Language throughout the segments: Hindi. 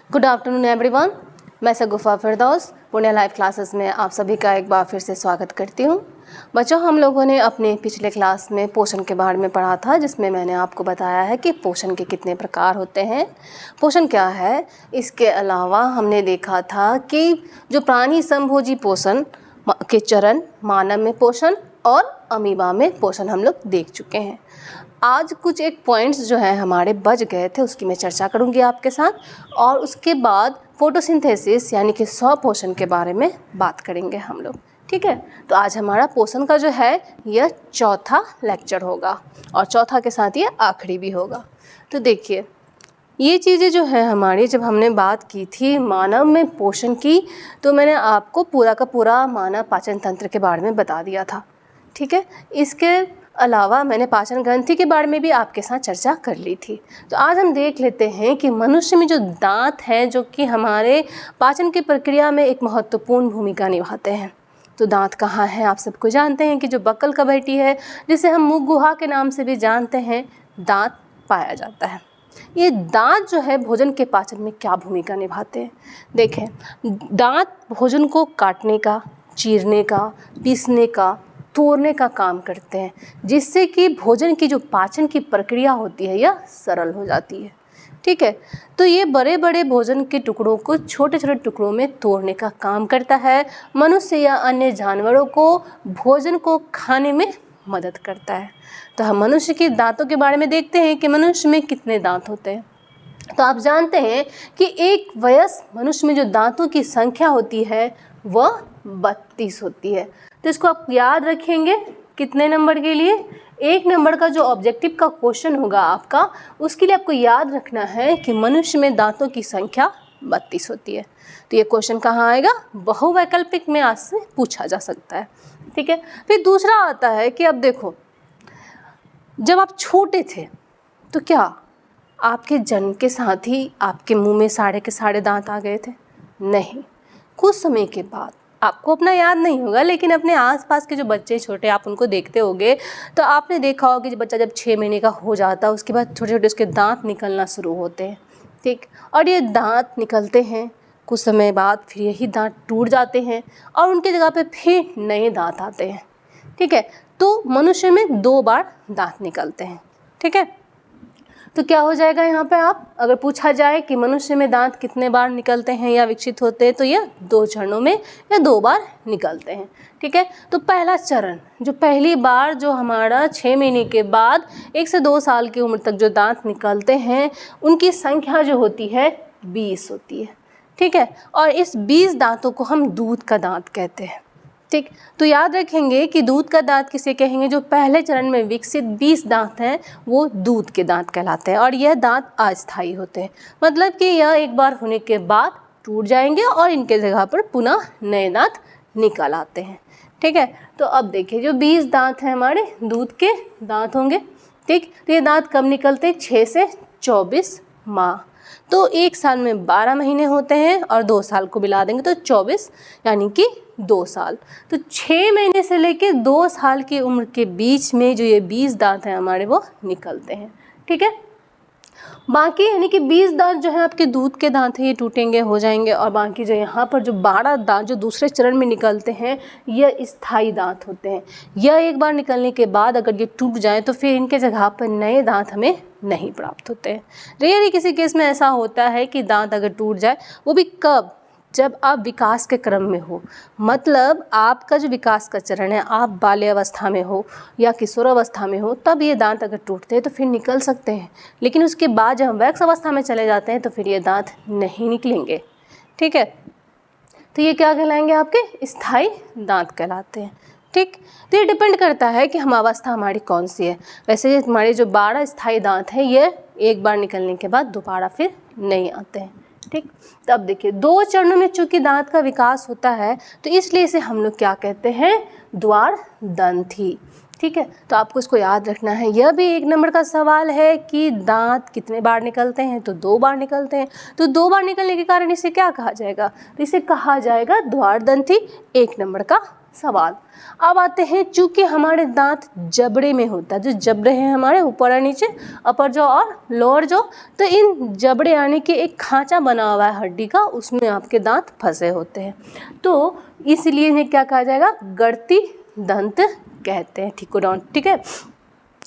Good afternoon everyone. मैं सगुफा फिरदौस पुणे लाइव क्लासेस में आप सभी का एक बार फिर से स्वागत करती हूँ। बच्चों, हम लोगों ने अपने पिछले क्लास में पोषण के बारे में पढ़ा था, जिसमें मैंने आपको बताया है कि पोषण के कितने प्रकार होते हैं, पोषण क्या है। इसके अलावा हमने देखा था कि जो प्राणी समभोजी पोषण के चरण, मानव में पोषण और अमीबा में पोषण हम लोग देख चुके हैं। आज कुछ एक पॉइंट्स जो हैं हमारे बच गए थे, उसकी मैं चर्चा करूंगी आपके साथ, और उसके बाद फोटोसिंथेसिस यानी कि स्वपोषण के बारे में बात करेंगे हम लोग। ठीक है, तो आज हमारा पोषण का जो है यह चौथा लेक्चर होगा और चौथा के साथ ये आखिरी भी होगा। तो देखिए, ये चीज़ें जो है हमारी, जब हमने बात की थी मानव में पोषण की, तो मैंने आपको पूरा का पूरा मानव पाचन तंत्र के बारे में बता दिया था। ठीक है, इसके अलावा मैंने पाचन ग्रंथि के बारे में भी आपके साथ चर्चा कर ली थी। तो आज हम देख लेते हैं कि मनुष्य में जो दांत हैं, जो कि हमारे पाचन की प्रक्रिया में एक महत्वपूर्ण भूमिका निभाते हैं। तो दांत कहाँ हैं, आप सबको जानते हैं कि जो बक्कल कवैटी है, जिसे हम मुख गुहा के नाम से भी जानते हैं, दांत पाया जाता है। ये दांत जो है भोजन के पाचन में क्या भूमिका निभाते हैं। देखें, दांत भोजन को काटने का, चीरने का, पीसने का, तोड़ने का काम करते हैं, जिससे कि भोजन की जो पाचन की प्रक्रिया होती है यह सरल हो जाती है। ठीक है, तो ये बड़े बड़े भोजन के टुकड़ों को छोटे छोटे टुकड़ों में तोड़ने का काम करता है। मनुष्य या अन्य जानवरों को भोजन को खाने में मदद करता है। तो हम मनुष्य के दांतों के बारे में देखते हैं कि मनुष्य में कितने दांत होते हैं। तो आप जानते हैं कि एक वयस्क मनुष्य में जो दांतों की संख्या होती है वह 32 होती है। तो इसको आप याद रखेंगे कितने नंबर के लिए, 1 नंबर का जो ऑब्जेक्टिव का क्वेश्चन होगा आपका, उसके लिए आपको याद रखना है कि मनुष्य में दांतों की संख्या 32 होती है। तो ये क्वेश्चन कहाँ आएगा, बहुवैकल्पिक में आज से पूछा जा सकता है। ठीक है, फिर दूसरा आता है कि अब देखो, जब आप छोटे थे तो क्या आपके जन्म के साथ ही आपके मुंह में सारे के सारे दांत आ गए थे? नहीं, कुछ समय के बाद, आपको अपना याद नहीं होगा लेकिन अपने आसपास के जो बच्चे छोटे, आप उनको देखते होंगे, तो आपने देखा होगा कि बच्चा जब 6 महीने का हो जाता है, उसके बाद छोटे छोटे उसके दांत निकलना शुरू होते हैं। ठीक, और ये दांत निकलते हैं, कुछ समय बाद फिर यही दांत टूट जाते हैं और उनकी जगह पे फिर नए दांत आते हैं। ठीक है, तो मनुष्य में 2 बार दांत निकलते हैं। ठीक है, तो क्या हो जाएगा यहाँ पे, आप अगर पूछा जाए कि मनुष्य में दांत कितने बार निकलते हैं या विकसित होते हैं, तो यह 2 चरणों में या 2 बार निकलते हैं। ठीक है, तो पहला चरण, जो पहली बार जो हमारा 6 महीने के बाद 1 से 2 साल की उम्र तक जो दांत निकलते हैं, उनकी संख्या जो होती है 20 होती है। ठीक है, और इस 20 दांतों को हम दूध का दांत कहते हैं। ठीक, तो याद रखेंगे कि दूध का दांत किसे कहेंगे, जो पहले चरण में विकसित 20 दांत हैं वो दूध के दांत कहलाते हैं, और यह दांत अस्थायी होते हैं। मतलब कि यह एक बार होने के बाद टूट जाएंगे और इनके जगह पर पुनः नए दांत निकल आते हैं। ठीक है, तो अब देखिए, जो 20 दांत हैं हमारे दूध के दांत होंगे। ठीक, तो ये दांत कब निकलते हैं, 6 से 24 माह। तो 1 साल में 12 महीने होते हैं और 2 साल को मिला देंगे तो 24, यानी कि 2 साल। तो 6 महीने से लेके 2 साल की उम्र के बीच में जो ये 20 दांत हैं हमारे, वो निकलते हैं। ठीक है, बाकी यानी कि 20 दांत जो है आपके दूध के दांत हैं, ये टूटेंगे, हो जाएंगे, और बाकी जो यहाँ पर जो 12 दांत जो दूसरे चरण में निकलते हैं, यह स्थायी दांत होते हैं। यह एक बार निकलने के बाद अगर ये टूट जाए तो फिर इनके जगह पर नए दांत हमें नहीं प्राप्त होते हैं। रेयर किसी केस में ऐसा होता है कि दांत अगर टूट जाए, वो भी कब, जब आप विकास के क्रम में हो, मतलब आपका जो विकास का चरण है, आप बाल्यावस्था में हो या किशोरावस्था में हो, तब ये दांत अगर टूटते हैं तो फिर निकल सकते हैं। लेकिन उसके बाद जब हम वयस्क अवस्था में चले जाते हैं तो फिर ये दांत नहीं निकलेंगे। ठीक है, तो ये क्या कहलाएंगे, आपके स्थायी दांत कहलाते हैं। ठीक, तो ये डिपेंड करता है कि हम अवस्था हमारी कौन सी है। वैसे हमारे जो 12 स्थायी दांत हैं, ये एक बार निकलने के बाद दोबारा फिर नहीं आते हैं। ठीक, तो अब देखिए, 2 चरणों में चूंकि दांत का विकास होता है, तो इसलिए इसे हम लोग क्या कहते हैं, द्वारदंती। ठीक है, तो आपको इसको याद रखना है। यह भी 1 नंबर का सवाल है कि दांत कितने बार निकलते हैं, तो 2 बार निकलते हैं। तो 2 बार निकलने के कारण इसे क्या कहा जाएगा, तो इसे कहा जाएगा द्वारदंती। 1 नंबर का सवाल। अब आते हैं, चूंकि हमारे दांत जबड़े में होता है, जो जबड़े हैं हमारे ऊपर और नीचे, अपर जॉ और लोअर जॉ, तो इन जबड़े यानी कि एक खांचा बना हुआ है हड्डी का, उसमें आपके दांत फंसे होते हैं, तो इसलिए इन्हें क्या कहा जाएगा, गड़ती दंत कहते हैं। ठीक है,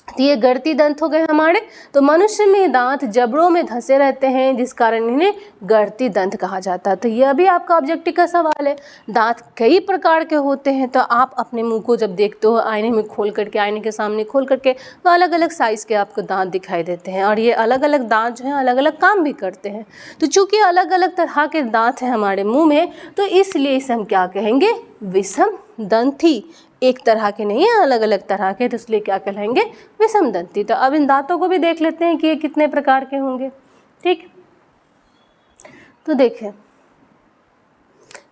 तो ये गड़ती दंत हो गए हमारे। तो मनुष्य में दांत जबड़ों में धंसे रहते हैं, जिस कारण इन्हें गड़ती दंत कहा जाता है। तो यह भी आपका ऑब्जेक्टिव का सवाल है। दांत कई प्रकार के होते हैं, तो आप अपने मुंह को जब देखते हो आईने में खोल करके, आईने के सामने खोल करके, तो अलग अलग साइज़ के आपको दांत दिखाई देते हैं, और ये अलग अलग दांत जो हैं अलग अलग काम भी करते हैं। तो चूँकि अलग अलग तरह के दांत हैं हमारे मुँह में, तो इसलिए इसे हम क्या कहेंगे, विषम दंती। एक तरह के नहीं है, अलग अलग तरह के, तो इसलिए क्या कहलाएंगे, विषम दंती। तो अब इन दांतों को भी देख लेते हैं कि ये कितने प्रकार के होंगे। ठीक, तो देखें,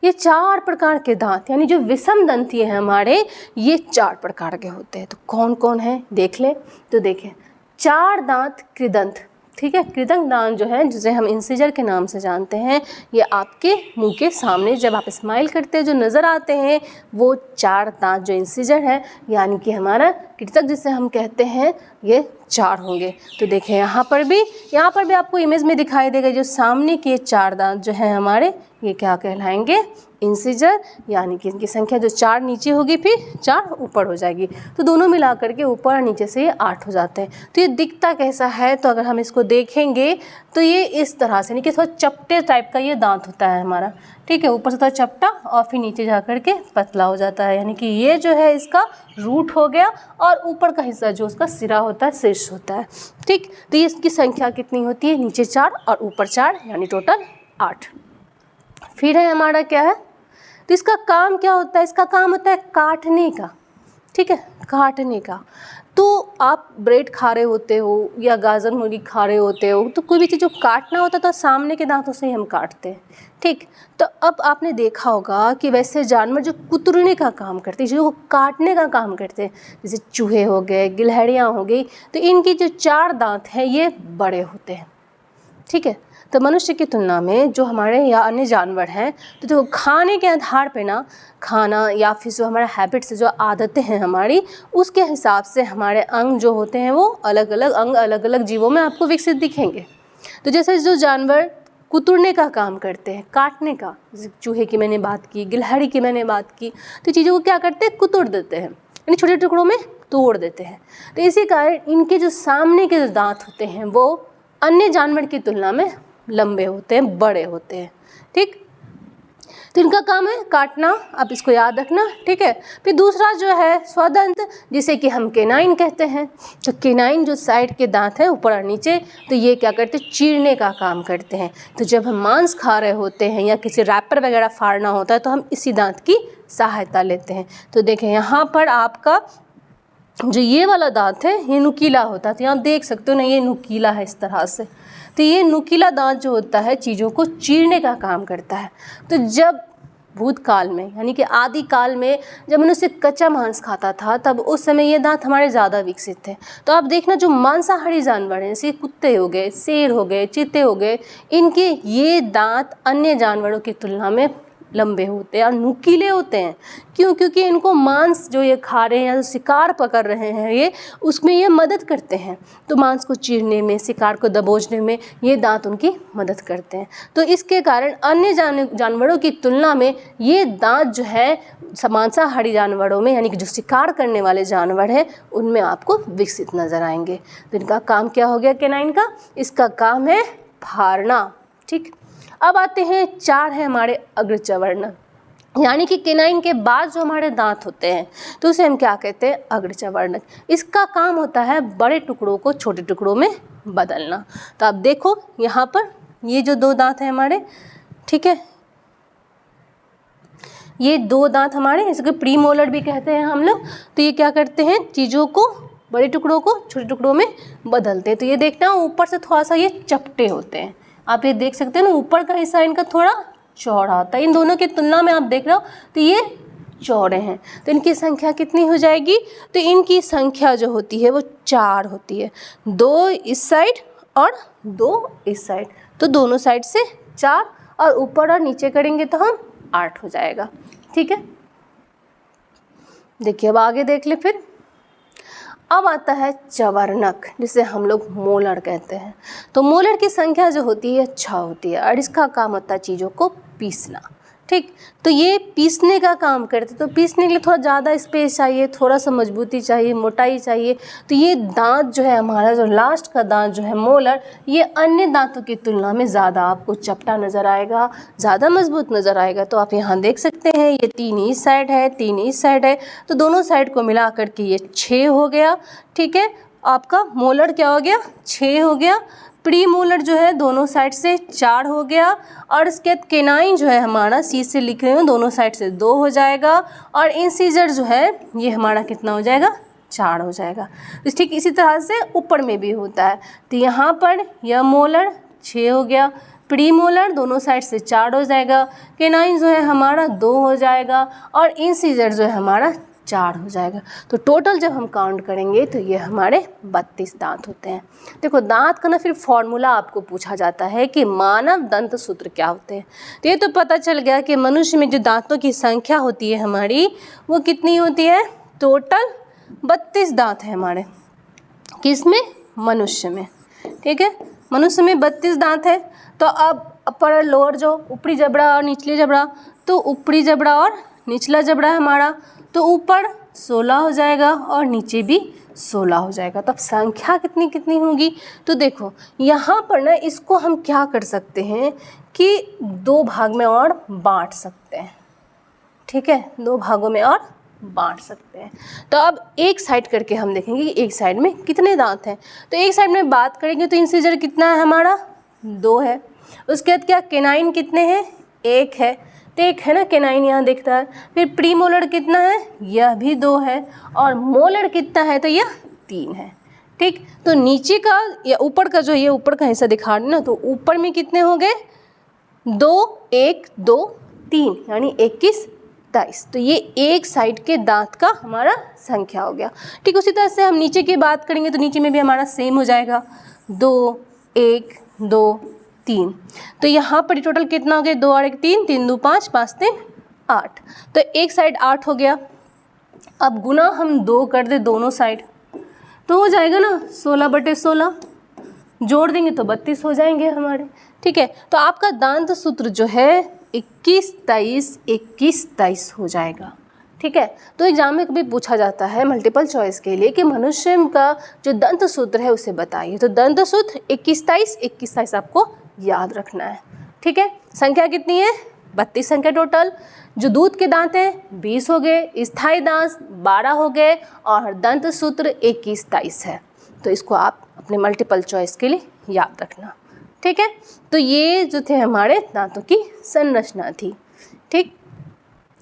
ये 4 प्रकार के दांत, यानी जो विषम दंती है हमारे, ये 4 प्रकार के होते हैं। तो कौन कौन है देख ले। तो देखें, 4 दांत कृदंत, ठीक है, कृदंत दांत जो है, जिसे हम इंसिजर के नाम से जानते हैं, ये आपके मुंह के सामने जब आप स्माइल करते हैं जो नज़र आते हैं, वो 4 दांत जो इंसिजर है, यानी कि हमारा कृतक जिसे हम कहते हैं, ये 4 होंगे। तो देखें यहाँ पर भी आपको इमेज में दिखाई देगा, जो सामने के 4 दांत जो हैं हमारे, ये क्या कहलाएंगे, इंसिजर, यानी कि इनकी संख्या जो 4 नीचे होगी फिर 4 ऊपर हो जाएगी, तो दोनों मिला करके ऊपर और नीचे से ये 8 हो जाते हैं। तो ये दिखता कैसा है, तो अगर हम इसको देखेंगे तो ये इस तरह से, यानी कि थोड़ा चपटे टाइप का ये दांत होता है हमारा। ठीक है, ऊपर से थोड़ा चपटा और फिर नीचे जा कर के पतला हो जाता है, यानी कि ये जो है इसका रूट हो गया, और ऊपर का हिस्सा जो उसका सिरा होता है, शीर्ष होता है। ठीक, तो ये इसकी संख्या कितनी होती है, नीचे 4 और ऊपर 4, यानी टोटल 8। फिर है हमारा क्या है, तो इसका काम क्या होता है, इसका काम होता है काटने का। ठीक है, काटने का। तो आप ब्रेड खा रहे होते हो या गाजर मूली खा रहे होते हो, तो कोई भी चीज़ जो काटना होता है तो सामने के दांतों से ही हम काटते हैं। ठीक, तो अब आपने देखा होगा कि वैसे जानवर जो कुतरने का काम करते हैं, जो काटने का काम करते हैं, जैसे चूहे हो गए, गिलहरियाँ हो गई, तो इनकी जो 4 दांत हैं ये बड़े होते हैं। ठीक है, तो मनुष्य की तुलना में जो हमारे या अन्य जानवर हैं, तो जो खाने के आधार पे ना, खाना या फिर जो हमारा हैबिट्स, जो आदतें हैं हमारी, उसके हिसाब से हमारे अंग जो होते हैं वो अलग अलग अंग अलग अलग जीवों में आपको विकसित दिखेंगे। तो जैसे जो जानवर कुतरने का काम करते हैं, काटने का, जैसे चूहे की मैंने बात की, गिलहरी की मैंने बात की, तो चीज़ों को क्या करते हैं, कुतर देते हैं, यानी छोटे टुकड़ों में तोड़ देते हैं। तो इसी कारण इनके जो सामने के जो दांत होते हैं वो अन्य जानवर की तुलना में लंबे होते हैं, बड़े होते हैं। ठीक, तो इनका काम है काटना, आप इसको याद रखना। ठीक है, फिर दूसरा जो है स्वदंत, जिसे कि हम केनाइन कहते हैं। तो केनाइन जो साइड के दांत हैं ऊपर और नीचे, तो ये क्या करते हैं, चीरने का काम करते हैं। तो जब हम मांस खा रहे होते हैं या किसी रैपर वगैरह फाड़ना होता है, तो हम इसी दांत की सहायता लेते हैं। तो देखें यहाँ पर आपका जो ये वाला दांत है ये नुकीला होता है, तो यहाँ देख सकते हो ना, ये नुकीला है इस तरह से। तो ये नुकीला दांत जो होता है चीज़ों को चीरने का काम करता है। तो जब भूतकाल में, यानी कि आदि काल में, जब मनुष्य कच्चा मांस खाता था, तब उस समय ये दांत हमारे ज़्यादा विकसित थे। तो आप देखना, जो मांसाहारी जानवर हैं, जैसे कुत्ते हो गए, शेर हो गए, चीते हो गए, इनके ये दांत अन्य जानवरों की तुलना में लंबे होते हैं और नुकीले होते हैं। क्यों? क्योंकि इनको मांस जो ये खा रहे हैं या जो शिकार पकड़ रहे हैं ये, उसमें ये मदद करते हैं। तो मांस को चीरने में, शिकार को दबोचने में ये दांत उनकी मदद करते हैं। तो इसके कारण अन्य जानवरों की तुलना में ये दांत जो है मांसाहारी जानवरों में, यानी कि जो शिकार करने वाले जानवर हैं, उनमें आपको विकसित नज़र आएंगे। तो इनका काम क्या हो गया केनाइन का? इसका काम है फाड़ना। ठीक, अब आते हैं 4 है हमारे अग्रचर्वण, यानी कि केनाइन के बाद जो हमारे दांत होते हैं, तो उसे हम क्या कहते हैं? अग्रचर्वण। इसका काम होता है बड़े टुकड़ों को छोटे टुकड़ों में बदलना। तो आप देखो यहाँ पर ये जो 2 दांत हैं हमारे, ठीक है, ये 2 दांत हमारे, इसको प्रीमोलर भी कहते हैं हम लोग। तो ये क्या करते हैं? चीज़ों को, बड़े टुकड़ों को छोटे टुकड़ों में बदलते हैं। तो ये देखना ऊपर से थोड़ा सा ये चपटे होते हैं, आप ये देख सकते हैं ना, ऊपर का हिस्सा इनका थोड़ा चौड़ा होता है। इन दोनों की तुलना में आप देख रहे हो तो ये चौड़े हैं। तो इनकी संख्या कितनी हो जाएगी? तो इनकी संख्या जो होती है वो 4 होती है, 2 इस साइड और 2 इस साइड। तो दोनों साइड से 4 और ऊपर और नीचे करेंगे तो हम 8 हो जाएगा। ठीक है, देखिए अब आगे देख ले फिर। अब आता है चवर्णक, जिसे हम लोग मोलर कहते हैं। तो मोलर की संख्या जो होती है 6 होती है और इसका काम होता है चीज़ों को पीसना। ठीक, तो ये पीसने का काम करते, तो पीसने के लिए थोड़ा ज़्यादा स्पेस चाहिए, थोड़ा सा मजबूती चाहिए, मोटाई चाहिए। तो ये दांत जो है हमारा, जो लास्ट का दांत जो है मोलर, ये अन्य दांतों की तुलना में ज़्यादा आपको चपटा नज़र आएगा, ज़्यादा मजबूत नज़र आएगा। तो आप यहाँ देख सकते हैं ये 3 इस साइड है, 3 इस साइड है, तो दोनों साइड को मिला करके ये 6 हो गया। ठीक है, आपका मोलर क्या हो गया, 6 हो गया। प्री मोलर जो है दोनों साइड से 4 हो गया। और इसके बाद केनाइन जो है हमारा, सी से लिख रही हूँ, दोनों साइड से 2 हो जाएगा। और इंसीजर जो है ये हमारा कितना हो जाएगा, 4 हो जाएगा। तो ठीक इसी तरह से ऊपर में भी होता है। तो यहाँ पर यह मोलर 6 हो गया, प्री मोलर दोनों साइड से 4 हो जाएगा, केनाइन जो है हमारा 2 हो जाएगा और इंसीजर जो है हमारा 4 हो जाएगा। तो टोटल जब हम काउंट करेंगे तो ये हमारे 32 दांत होते हैं। देखो दांत का ना फिर फॉर्मूला आपको पूछा जाता है कि मानव दंत सूत्र क्या होते हैं। तो ये तो पता चल गया कि मनुष्य में जो दांतों की संख्या होती है हमारी, वो कितनी होती है, टोटल 32 दांत है हमारे। किसमें, मनुष्य में। ठीक है, मनुष्य में 32 दांत है। तो अब अपर लोअर जो ऊपरी जबड़ा और निचले जबड़ा, तो ऊपरी जबड़ा और निचला जबड़ा है हमारा, तो ऊपर 16 हो जाएगा और नीचे भी 16 हो जाएगा। तब संख्या कितनी कितनी होगी, तो देखो यहाँ पर ना इसको हम क्या कर सकते हैं कि 2 भाग में और बांट सकते हैं। ठीक है, 2 भागों में और बांट सकते हैं। तो अब एक साइड करके हम देखेंगे कि एक साइड में कितने दांत हैं। तो एक साइड में बात करेंगे तो इंसीजर कितना है हमारा, 2 है। उसके बाद क्या, केनाइन कितने हैं, 1 है। तो 1 है ना, केनाइन यहाँ दिखता है। फिर प्री मोलर कितना है, यह भी 2 है। और मोलर कितना है, तो यह 3 है। ठीक, तो नीचे का या ऊपर का, जो ये ऊपर का हिस्सा दिखा रहे ना, तो ऊपर में कितने हो गए, 2 1 2 3, यानी 21 23। तो ये एक साइड के दांत का हमारा संख्या हो गया। ठीक, उसी तरह से हम नीचे की बात करेंगे तो नीचे में भी हमारा सेम हो जाएगा, 2 1 2 3। तो यहाँ पर टोटल कितना हो गया, 2 और 1 3, 3 2 5, 5 3 8। तो एक साइड 8 हो गया। अब गुना हम 2 कर दे दोनों साइड, तो हो जाएगा ना 16/16, जोड़ देंगे तो 32 हो जाएंगे हमारे। ठीक है, तो आपका दांत सूत्र जो है 21 23 21 23 हो जाएगा। ठीक है, तो एग्जाम में कभी पूछा जाता है मल्टीपल चॉइस के लिए कि मनुष्य का जो दंत सूत्र है उसे बताइए। तो दंत सूत्र 21 23 21 23 आपको याद रखना है। ठीक है, संख्या कितनी है, 32 संख्या टोटल। जो दूध के दांत हैं 20 हो गए, स्थायी दांत 12 हो गए और दंत सूत्र 21 23 है। तो इसको आप अपने मल्टीपल चॉइस के लिए याद रखना। ठीक है, तो ये जो थे हमारे दांतों की संरचना थी। ठीक,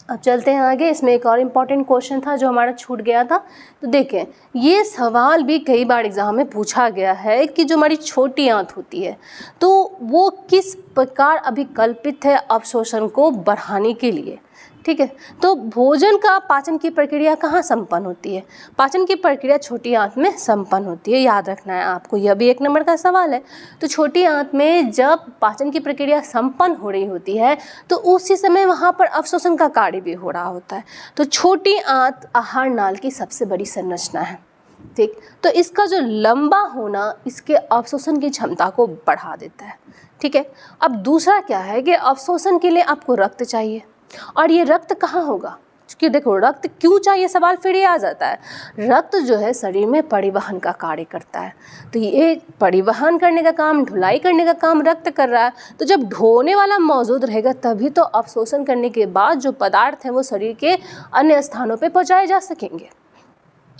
अब चलते हैं आगे। इसमें एक और इम्पॉर्टेंट क्वेश्चन था जो हमारा छूट गया था। तो देखें, ये सवाल भी कई बार एग्जाम में पूछा गया है कि जो हमारी छोटी आंत होती है तो वो किस प्रकार अभिकल्पित है अवशोषण को बढ़ाने के लिए। ठीक है, तो भोजन का पाचन की प्रक्रिया कहाँ संपन्न होती है, पाचन की प्रक्रिया छोटी आंत में संपन्न होती है। याद रखना है आपको, यह भी 1 नंबर का सवाल है। तो छोटी आंत में जब पाचन की प्रक्रिया संपन्न हो रही होती है तो उसी समय वहाँ पर अवशोषण का कार्य भी हो रहा होता है। तो छोटी आंत आहार नाल की सबसे बड़ी संरचना है। ठीक, तो इसका जो लंबा होना इसके अवशोषण की क्षमता को बढ़ा देता है। ठीक है, अब दूसरा क्या है कि अवशोषण के लिए आपको रक्त चाहिए, और ये रक्त कहाँ होगा, क्योंकि देखो रक्त क्यों चाहिए, सवाल फिर ये आ जाता है। रक्त जो है शरीर में परिवहन का कार्य करता है। तो ये परिवहन करने का काम, ढुलाई करने का काम रक्त कर रहा है। तो जब ढोने वाला मौजूद रहेगा तभी तो अवशोषण करने के बाद जो पदार्थ हैं वो शरीर के अन्य स्थानों पर पहुँचाए जा सकेंगे।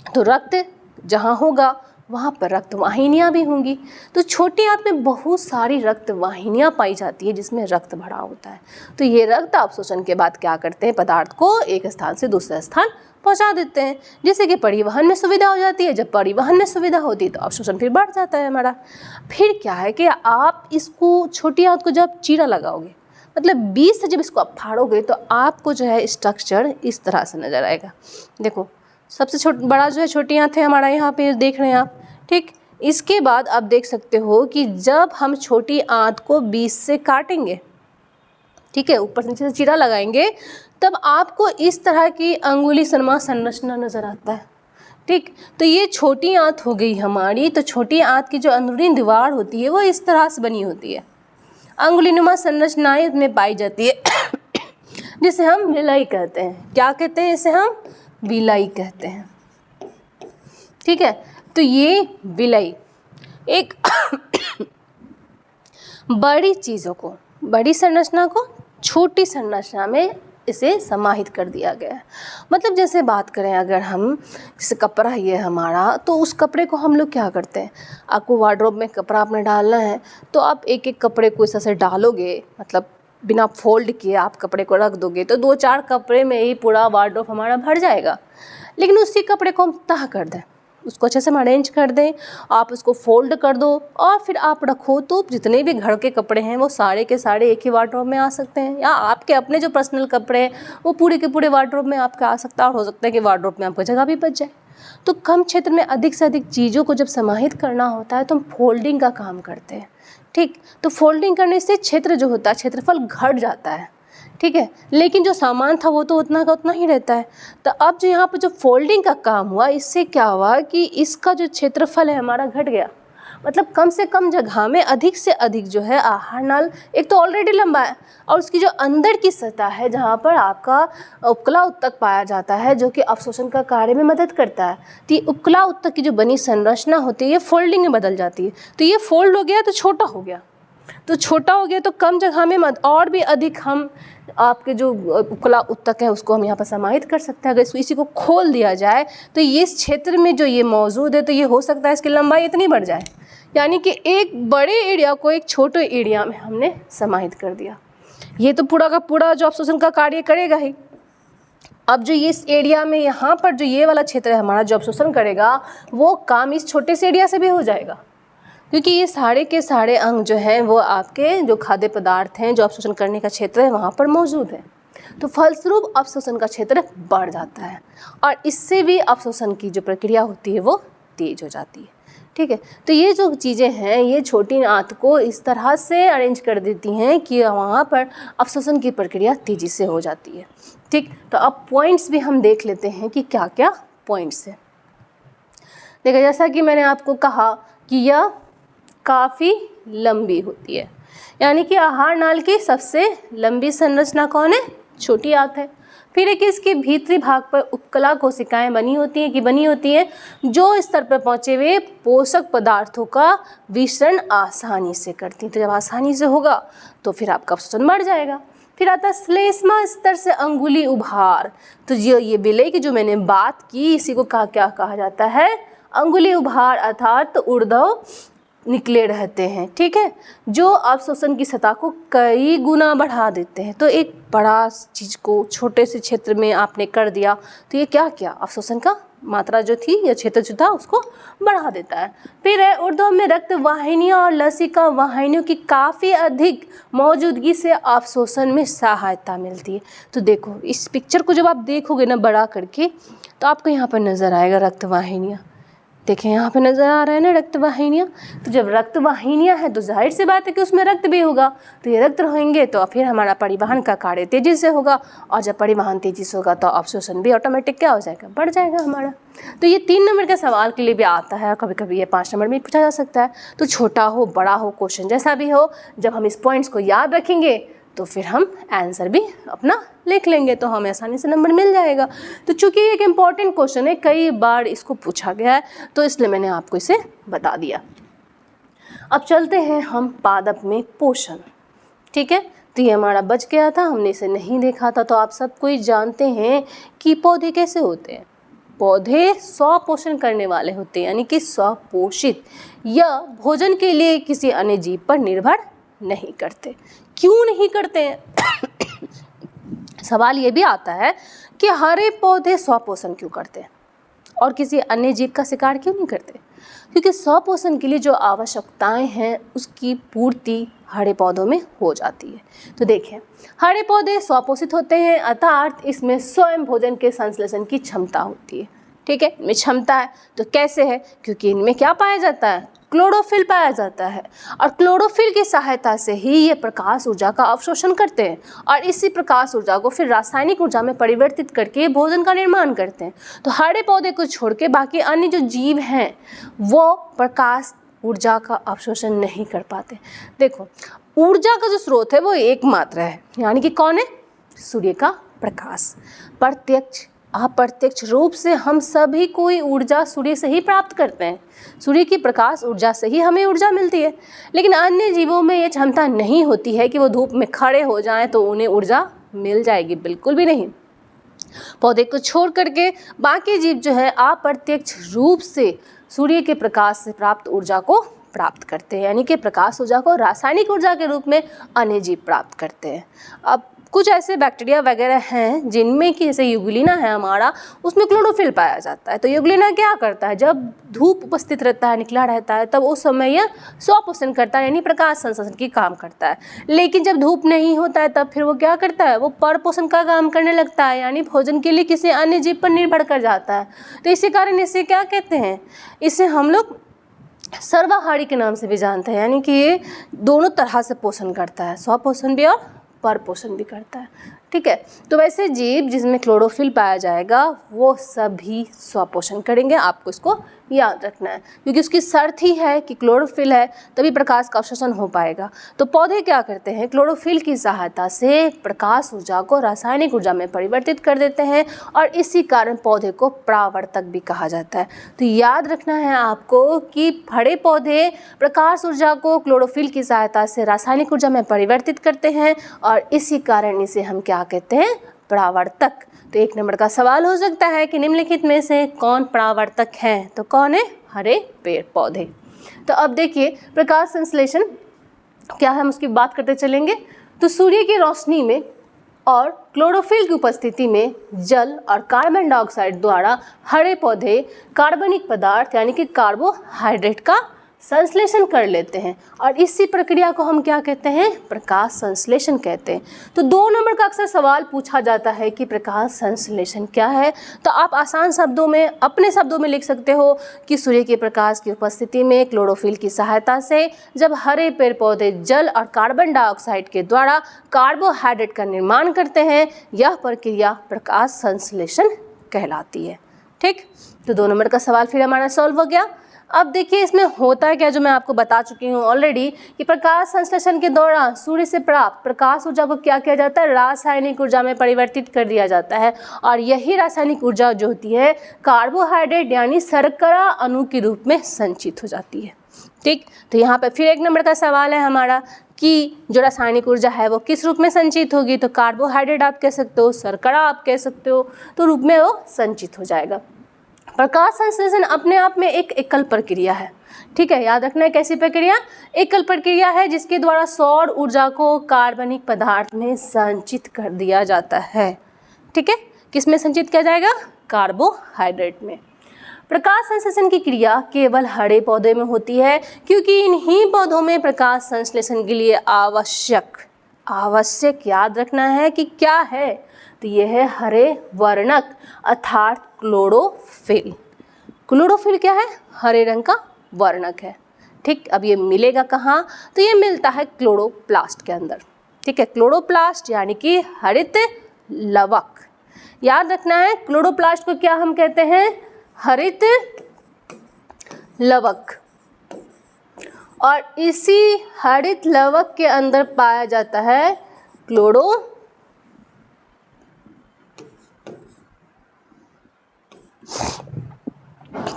तो रक्त जहाँ होगा वहाँ पर रक्त वाहिनियाँ भी होंगी। तो छोटी आंत में बहुत सारी रक्त वाहिनियाँ पाई जाती है जिसमें रक्त भरा होता है। तो ये रक्त अवशोषण के बाद क्या करते हैं, पदार्थ को एक स्थान से दूसरे स्थान पहुँचा देते हैं, जिससे कि परिवहन में सुविधा हो जाती है। जब परिवहन में सुविधा होती है तो अवशोषण फिर बढ़ जाता है हमारा। फिर क्या है कि आप इसको छोटी आंत को जब चीरा लगाओगे, मतलब बीच से जब इसको आप फाड़ोगे तो आपको जो है स्ट्रक्चर इस तरह से नज़र आएगा। देखो सबसे बड़ा जो है छोटी आंत है हमारा, यहाँ पे देख रहे हैं आप। ठीक, इसके बाद आप देख सकते हो कि जब हम छोटी आंत को बीच से काटेंगे, ठीक है, ऊपर से नीचे से चीरा लगाएंगे, तब आपको इस तरह की अंगुली सनमा संरचना नज़र आता है। ठीक, तो ये छोटी आंत हो गई हमारी। तो छोटी आंत की जो अंदरूनी दीवार होती है वो इस तरह से बनी होती है, अंगुलीनुमा संरचनाएं इसमें पाई जाती है जिसे हम विलाई कहते हैं। क्या कहते हैं? इसे हम विलाई कहते हैं। ठीक है, तो ये विलाई एक बड़ी चीज़ों को, बड़ी संरचना को छोटी संरचना में इसे समाहित कर दिया गया है। मतलब जैसे बात करें अगर हम, जैसे कपड़ा ही है हमारा, तो उस कपड़े को हम लोग क्या करते हैं, आपको वार्डरोब में कपड़ा आपने डालना है तो आप एक एक कपड़े को इस तरह से डालोगे, मतलब बिना फोल्ड किए आप कपड़े को रख दोगे तो 2-4 कपड़े में ही पूरा वार्डरोब हमारा भर जाएगा। लेकिन उसी कपड़े को हम तह कर दें, उसको अच्छे से अरेंज कर दें, आप उसको फोल्ड कर दो और फिर आप रखो, तो जितने भी घर के कपड़े हैं वो सारे के सारे एक ही वार्डरोब में आ सकते हैं। या आपके अपने जो पर्सनल कपड़े हैं वो पूरे के पूरे वार्डरोब में आपका आ सकता है, और हो सकता है कि वार्डरोब में आपको जगह भी बच जाए। तो कम क्षेत्र में अधिक से अधिक चीज़ों को जब समाहित करना होता है तो हम फोल्डिंग का काम करते हैं। ठीक, तो फोल्डिंग करने से क्षेत्र जो होता है, क्षेत्रफल घट जाता है। ठीक है, लेकिन जो सामान था वो तो उतना का उतना ही रहता है। तो अब जो यहाँ पर जो फोल्डिंग का काम हुआ, इससे क्या हुआ कि इसका जो क्षेत्रफल है हमारा घट गया। मतलब कम से कम जगह में अधिक से अधिक जो है आहार नाल एक तो ऑलरेडी लंबा है, और उसकी जो अंदर की सतह है जहाँ पर आपका उपकला उत्तक पाया जाता है जो कि अवशोषण का कार्य में मदद करता है, तो ये उपकला उत्तक की जो बनी संरचना होती है ये फोल्डिंग में बदल जाती है। तो ये फोल्ड हो गया तो छोटा हो गया, तो छोटा हो गया तो कम जगह में और भी अधिक हम आपके जो उपकला उत्तक है उसको हम यहाँ पर समाहित कर सकते हैं। अगर इसी को खोल दिया जाए तो ये इस क्षेत्र में जो ये मौजूद है तो ये हो सकता है इसकी लंबाई इतनी बढ़ जाए, यानी कि एक बड़े एरिया को एक छोटे एरिया में हमने समाहित कर दिया। ये तो पूरा का पूरा जो अवशोषण का कार्य करेगा ही। अब जो ये इस एरिया में यहाँ पर जो ये वाला क्षेत्र है हमारा जो अवशोषण करेगा वो काम इस छोटे से एरिया से भी हो जाएगा, क्योंकि ये सारे के सारे अंग जो हैं वो आपके जो खाद्य पदार्थ हैं जो अवशोषण करने का क्षेत्र है वहाँ पर मौजूद है। तो फलस्वरूप अवशोषण का क्षेत्र बढ़ जाता है और इससे भी अवशोषण की जो प्रक्रिया होती है वो तेज हो जाती है। ठीक है, तो ये जो चीज़ें हैं ये छोटी आंत को इस तरह से अरेंज कर देती हैं कि वहाँ पर अवशोषण की प्रक्रिया तेज़ी से हो जाती है। ठीक, तो अब पॉइंट्स भी हम देख लेते हैं कि क्या क्या पॉइंट्स हैं। देखिए, जैसा कि मैंने आपको कहा कि यह काफ़ी लंबी होती है, यानी कि आहार नाल की सबसे लंबी संरचना कौन है? छोटी आंत है। फिर एक इसके भीतरी भाग पर उपकला कोशिकाएं बनी होती हैं जो स्तर पर पहुँचे हुए पोषक पदार्थों का विसरण आसानी से करती हैं। तो जब आसानी से होगा तो फिर आपका अवशोषण बढ़ जाएगा। फिर आता है श्लेष्मा स्तर से अंगुली उभार। तो ये विलय की जो मैंने बात की इसी को क्या कहा जाता है? अंगुली उभार, अर्थात ऊर्ध्व निकले रहते हैं। ठीक है, जो अवशोषण की सतह को कई गुना बढ़ा देते हैं। तो एक बड़ा चीज़ को छोटे से क्षेत्र में आपने कर दिया तो ये क्या किया? अवशोषण का मात्रा जो थी या क्षेत्र जो था उसको बढ़ा देता है। फिर है ऊर्ध्व में रक्त वाहिनियों और लसिका वाहिनियों की काफ़ी अधिक मौजूदगी से अवशोषण में सहायता मिलती है। तो देखो इस पिक्चर को जब आप देखोगे ना बड़ा करके तो आपको यहाँ पर नज़र आएगा रक्त वाहिनियाँ। देखें यहाँ पे नज़र आ रहा है ना रक्त वाहिनियाँ। तो जब रक्त वाहिनियाँ हैं तो जाहिर सी बात है कि उसमें रक्त भी होगा, तो ये रक्त रहेंगे तो फिर हमारा परिवहन का कार्य तेज़ी से होगा, और जब परिवहन तेज़ी से होगा तो अवशोषण भी ऑटोमेटिक क्या हो जाएगा? बढ़ जाएगा हमारा। तो ये 3 नंबर के सवाल के लिए भी आता है, कभी कभी ये 5 नंबर में पूछा जा सकता है। तो छोटा हो बड़ा हो क्वेश्चन जैसा भी हो, जब हम इस पॉइंट्स को याद रखेंगे तो फिर हम आंसर भी अपना लिख लेंगे तो हमें आसानी से नंबर मिल जाएगा। तो चूंकि एक इम्पॉर्टेंट क्वेश्चन है, कई बार इसको पूछा गया है तो इसलिए मैंने आपको इसे बता दिया। अब चलते हैं हम पादप में पोषण। ठीक है, तो ये हमारा बच गया था, हमने इसे नहीं देखा था। तो आप सब कोई जानते हैं कि पौधे कैसे होते हैं? पौधे स्वपोषण करने वाले होते हैं, यानी कि स्वपोषित, या भोजन के लिए किसी अन्य जीव पर निर्भर नहीं करते। क्यों नहीं करते हैं? सवाल ये भी आता है कि हरे पौधे स्वपोषण क्यों करते हैं और किसी अन्य जीव का शिकार क्यों नहीं करते? क्योंकि स्वपोषण के लिए जो आवश्यकताएं हैं उसकी पूर्ति हरे पौधों में हो जाती है। तो देखें, हरे पौधे स्वपोषित होते हैं, अर्थात इसमें स्वयं भोजन के संश्लेषण की क्षमता होती है। ठीक है, इनमें क्षमता है। तो कैसे है? क्योंकि इनमें क्या पाया जाता है? क्लोरोफिल पाया जाता है और क्लोरोफिल की सहायता से ही ये प्रकाश ऊर्जा का अवशोषण करते हैं और इसी प्रकाश ऊर्जा को फिर रासायनिक ऊर्जा में परिवर्तित करके भोजन का निर्माण करते हैं। तो हरे पौधे को छोड़ के बाकी अन्य जो जीव हैं वो प्रकाश ऊर्जा का अवशोषण नहीं कर पाते। देखो, ऊर्जा का जो स्रोत है वो एकमात्र है, यानी कि कौन है? सूर्य का प्रकाश। प्रत्यक्ष अप्रत्यक्ष रूप से हम सभी कोई ऊर्जा सूर्य से ही प्राप्त करते हैं। सूर्य की प्रकाश ऊर्जा से ही हमें ऊर्जा मिलती है, लेकिन अन्य जीवों में ये क्षमता नहीं होती है कि वो धूप में खड़े हो जाएं तो उन्हें ऊर्जा मिल जाएगी, बिल्कुल भी नहीं। पौधे को छोड़ करके बाकी जीव जो है अप्रत्यक्ष रूप से सूर्य के प्रकाश से प्राप्त ऊर्जा को प्राप्त करते हैं, यानी कि प्रकाश ऊर्जा को रासायनिक ऊर्जा के रूप में अन्य जीव प्राप्त करते हैं। अब कुछ ऐसे बैक्टीरिया वगैरह हैं जिनमें कि जैसे यूग्लिना है हमारा, उसमें क्लोरोफिल पाया जाता है। तो यूग्लिना क्या करता है, जब धूप उपस्थित रहता है, निकला रहता है, तब उस समय यह स्वपोषण करता है, यानी प्रकाश संश्लेषण की काम करता है। लेकिन जब धूप नहीं होता है तब फिर वो क्या करता है, वो परपोषण का काम करने लगता है, यानी भोजन के लिए किसी अन्य जीव पर निर्भर कर जाता है। तो इसी कारण इसे क्या कहते हैं, इसे हम लोग सर्वाहारी के नाम से भी जानते हैं, यानी कि ये दोनों तरह से पोषण करता है, स्वपोषण भी और परपोषण भी करता है। ठीक है, तो वैसे जीव जिसमें क्लोरोफिल पाया जाएगा वो सभी स्वपोषण करेंगे, आपको इसको याद रखना है, क्योंकि उसकी शर्त ही है कि क्लोरोफिल है तभी प्रकाश का अवशोषण हो पाएगा। तो पौधे क्या करते हैं, क्लोरोफिल की सहायता से प्रकाश ऊर्जा को रासायनिक ऊर्जा में परिवर्तित कर देते हैं और इसी कारण पौधे को परावर्तक भी कहा जाता है। तो याद रखना है आपको कि हरे पौधे प्रकाश ऊर्जा को क्लोरोफिल की सहायता से रासायनिक ऊर्जा में परिवर्तित करते हैं और इसी कारण इसे हम क्या कहते हैं, परावर्तक। तो 1 नंबर का सवाल हो सकता है कि निम्नलिखित में से कौन परावर्तक है, तो कौन है, हरे पेड़ पौधे। तो अब देखिए प्रकाश संश्लेषण क्या है, हम उसकी बात करते चलेंगे। तो सूर्य की रोशनी में और क्लोरोफिल की उपस्थिति में जल और कार्बन डाइऑक्साइड द्वारा हरे पौधे कार्बनिक पदार्थ यानी कि कार्बोहाइड्रेट का संश्लेषण कर लेते हैं और इसी प्रक्रिया को हम क्या कहते हैं, प्रकाश संश्लेषण कहते हैं। तो 2 नंबर का अक्सर सवाल पूछा जाता है कि प्रकाश संश्लेषण क्या है। तो आप आसान शब्दों में, अपने शब्दों में लिख सकते हो कि सूर्य के प्रकाश की उपस्थिति में क्लोरोफिल की सहायता से जब हरे पेड़ पौधे जल और कार्बन डाइऑक्साइड के द्वारा कार्बोहाइड्रेट का निर्माण करते हैं, यह प्रक्रिया प्रकाश संश्लेषण कहलाती है। ठीक, तो 2 नंबर का सवाल फिर हमारा सॉल्व हो गया। अब देखिए इसमें होता है क्या, जो मैं आपको बता चुकी हूँ ऑलरेडी, कि प्रकाश संश्लेषण के दौरान सूर्य से प्राप्त प्रकाश ऊर्जा को क्या किया जाता है, रासायनिक ऊर्जा में परिवर्तित कर दिया जाता है और यही रासायनिक ऊर्जा जो होती है कार्बोहाइड्रेट यानी शर्करा अणु के रूप में संचित हो जाती है। ठीक, तो यहाँ पर फिर 1 नंबर का सवाल है हमारा कि जो रासायनिक ऊर्जा है वो किस रूप में संचित होगी, तो कार्बोहाइड्रेट आप कह सकते हो, शर्करा आप कह सकते हो, तो रूप में वो संचित हो जाएगा। प्रकाश संश्लेषण अपने आप में एक एकल प्रक्रिया है। ठीक है, याद रखना है कैसी प्रक्रिया, एकल प्रक्रिया है जिसके द्वारा सौर ऊर्जा को कार्बनिक पदार्थ में संचित कर दिया जाता है। ठीक है, किस में संचित किया जाएगा, कार्बोहाइड्रेट में। प्रकाश संश्लेषण की क्रिया केवल हरे पौधे में होती है क्योंकि इन्हीं पौधों में प्रकाश संश्लेषण के लिए आवश्यक याद रखना है कि क्या है, तो यह है हरे वर्णक अर्थात क्लोरोफिल। क्लोरोफिल क्या है, हरे रंग का वर्णक है। ठीक, अब ये मिलेगा कहाँ, तो ये मिलता है क्लोरोप्लास्ट के अंदर। ठीक है, क्लोरोप्लास्ट यानी कि हरित लवक। याद रखना है क्लोरोप्लास्ट को क्या हम कहते हैं, हरित लवक। और इसी हरित लवक के अंदर पाया जाता है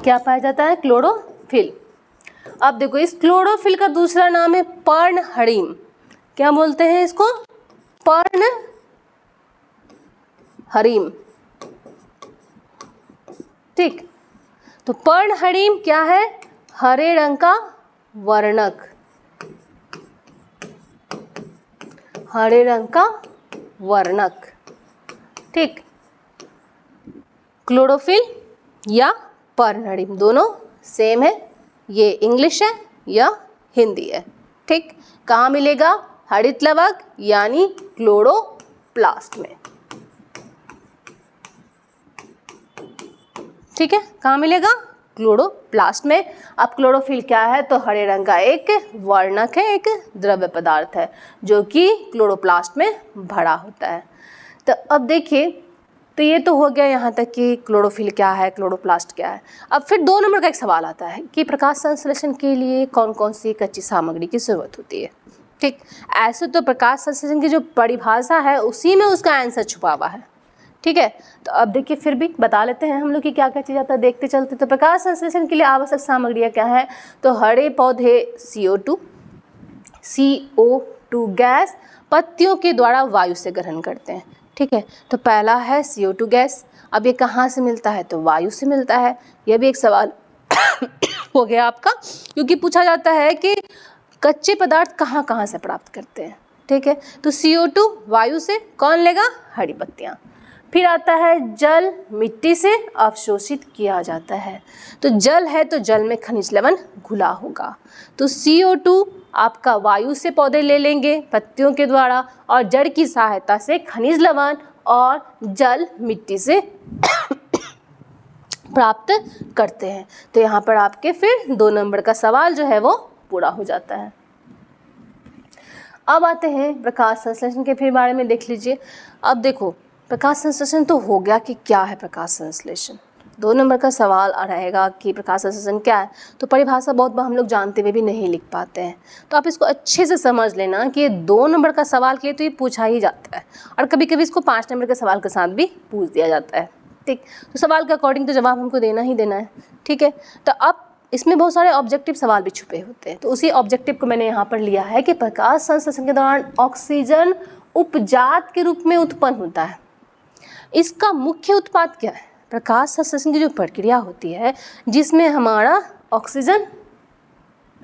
क्या पाया जाता है, क्लोरोफिल। अब देखो इस क्लोरोफिल का दूसरा नाम है पर्णहरिम। क्या बोलते हैं इसको, पर्णहरिम। ठीक, तो पर्णहरिम क्या है, हरे रंग का वर्णक, हरे रंग का वर्णक। ठीक, क्लोरोफिल या पर्णहरिम दोनों सेम है, ये इंग्लिश है या हिंदी है। ठीक, कहाँ मिलेगा, हरित लवक यानी क्लोरोप्लास्ट में। ठीक है, कहाँ मिलेगा, क्लोरोप्लास्ट में। अब क्लोरोफिल क्या है, तो हरे रंग का एक वर्णक है, एक द्रव्य पदार्थ है जो कि क्लोरोप्लास्ट में भरा होता है। तो अब देखिए, तो ये तो हो गया यहाँ तक कि क्लोरोफिल क्या है, क्लोरोप्लास्ट क्या है। अब फिर 2 नंबर का एक सवाल आता है कि प्रकाश संश्लेषण के लिए कौन कौन सी कच्ची सामग्री की ज़रूरत होती है। ठीक, ऐसे तो प्रकाश संश्लेषण की जो परिभाषा है उसी में उसका आंसर छुपा हुआ है। ठीक है, तो अब देखिए फिर भी बता लेते हैं हम लोग कि क्या क्या चीज़ आता है, देखते चलते। तो प्रकाश संश्लेषण के लिए आवश्यक सामग्रियाँ क्या है, तो हरे पौधे CO2 गैस पत्तियों के द्वारा वायु से ग्रहण करते हैं। ठीक है, तो पहला है CO2 गैस। अब ये कहाँ से मिलता है, तो वायु से मिलता है। यह भी एक सवाल हो गया आपका, क्योंकि पूछा जाता है कि कच्चे पदार्थ कहाँ कहाँ से प्राप्त करते हैं। ठीक है, तो CO2 वायु से, कौन लेगा, हरी पत्तियाँ। फिर आता है जल, मिट्टी से अवशोषित किया जाता है। तो जल है तो जल में खनिज लवण घुला होगा, तो CO2 आपका वायु से पौधे ले लेंगे पत्तियों के द्वारा, और जड़ की सहायता से खनिज लवण और जल मिट्टी से प्राप्त करते हैं। तो यहाँ पर आपके फिर 2 नंबर का सवाल जो है वो पूरा हो जाता है। अब आते हैं प्रकाश संश्लेषण के फिर बारे में देख लीजिए। अब देखो, प्रकाश संश्लेषण तो हो गया कि क्या है प्रकाश संश्लेषण। 2 नंबर का सवाल रहेगा कि प्रकाश संश्लेषण क्या है, तो परिभाषा बहुत बार हम लोग जानते हुए भी नहीं लिख पाते हैं। तो आप इसको अच्छे से समझ लेना कि ये 2 नंबर का सवाल के लिए तो ये पूछा ही जाता है, और कभी कभी इसको 5 नंबर के सवाल के साथ भी पूछ दिया जाता है। ठीक, तो सवाल के अकॉर्डिंग तो जवाब हमको देना ही देना है। ठीक है, तो अब इसमें बहुत सारे ऑब्जेक्टिव सवाल भी छुपे होते हैं, तो उसी ऑब्जेक्टिव को मैंने यहाँ पर लिया है कि प्रकाश संश्लेषण के दौरान ऑक्सीजन उपजात के रूप में उत्पन्न होता है। इसका मुख्य उत्पाद क्या है, प्रकाश संश्लेषण की जो प्रक्रिया होती है जिसमें हमारा ऑक्सीजन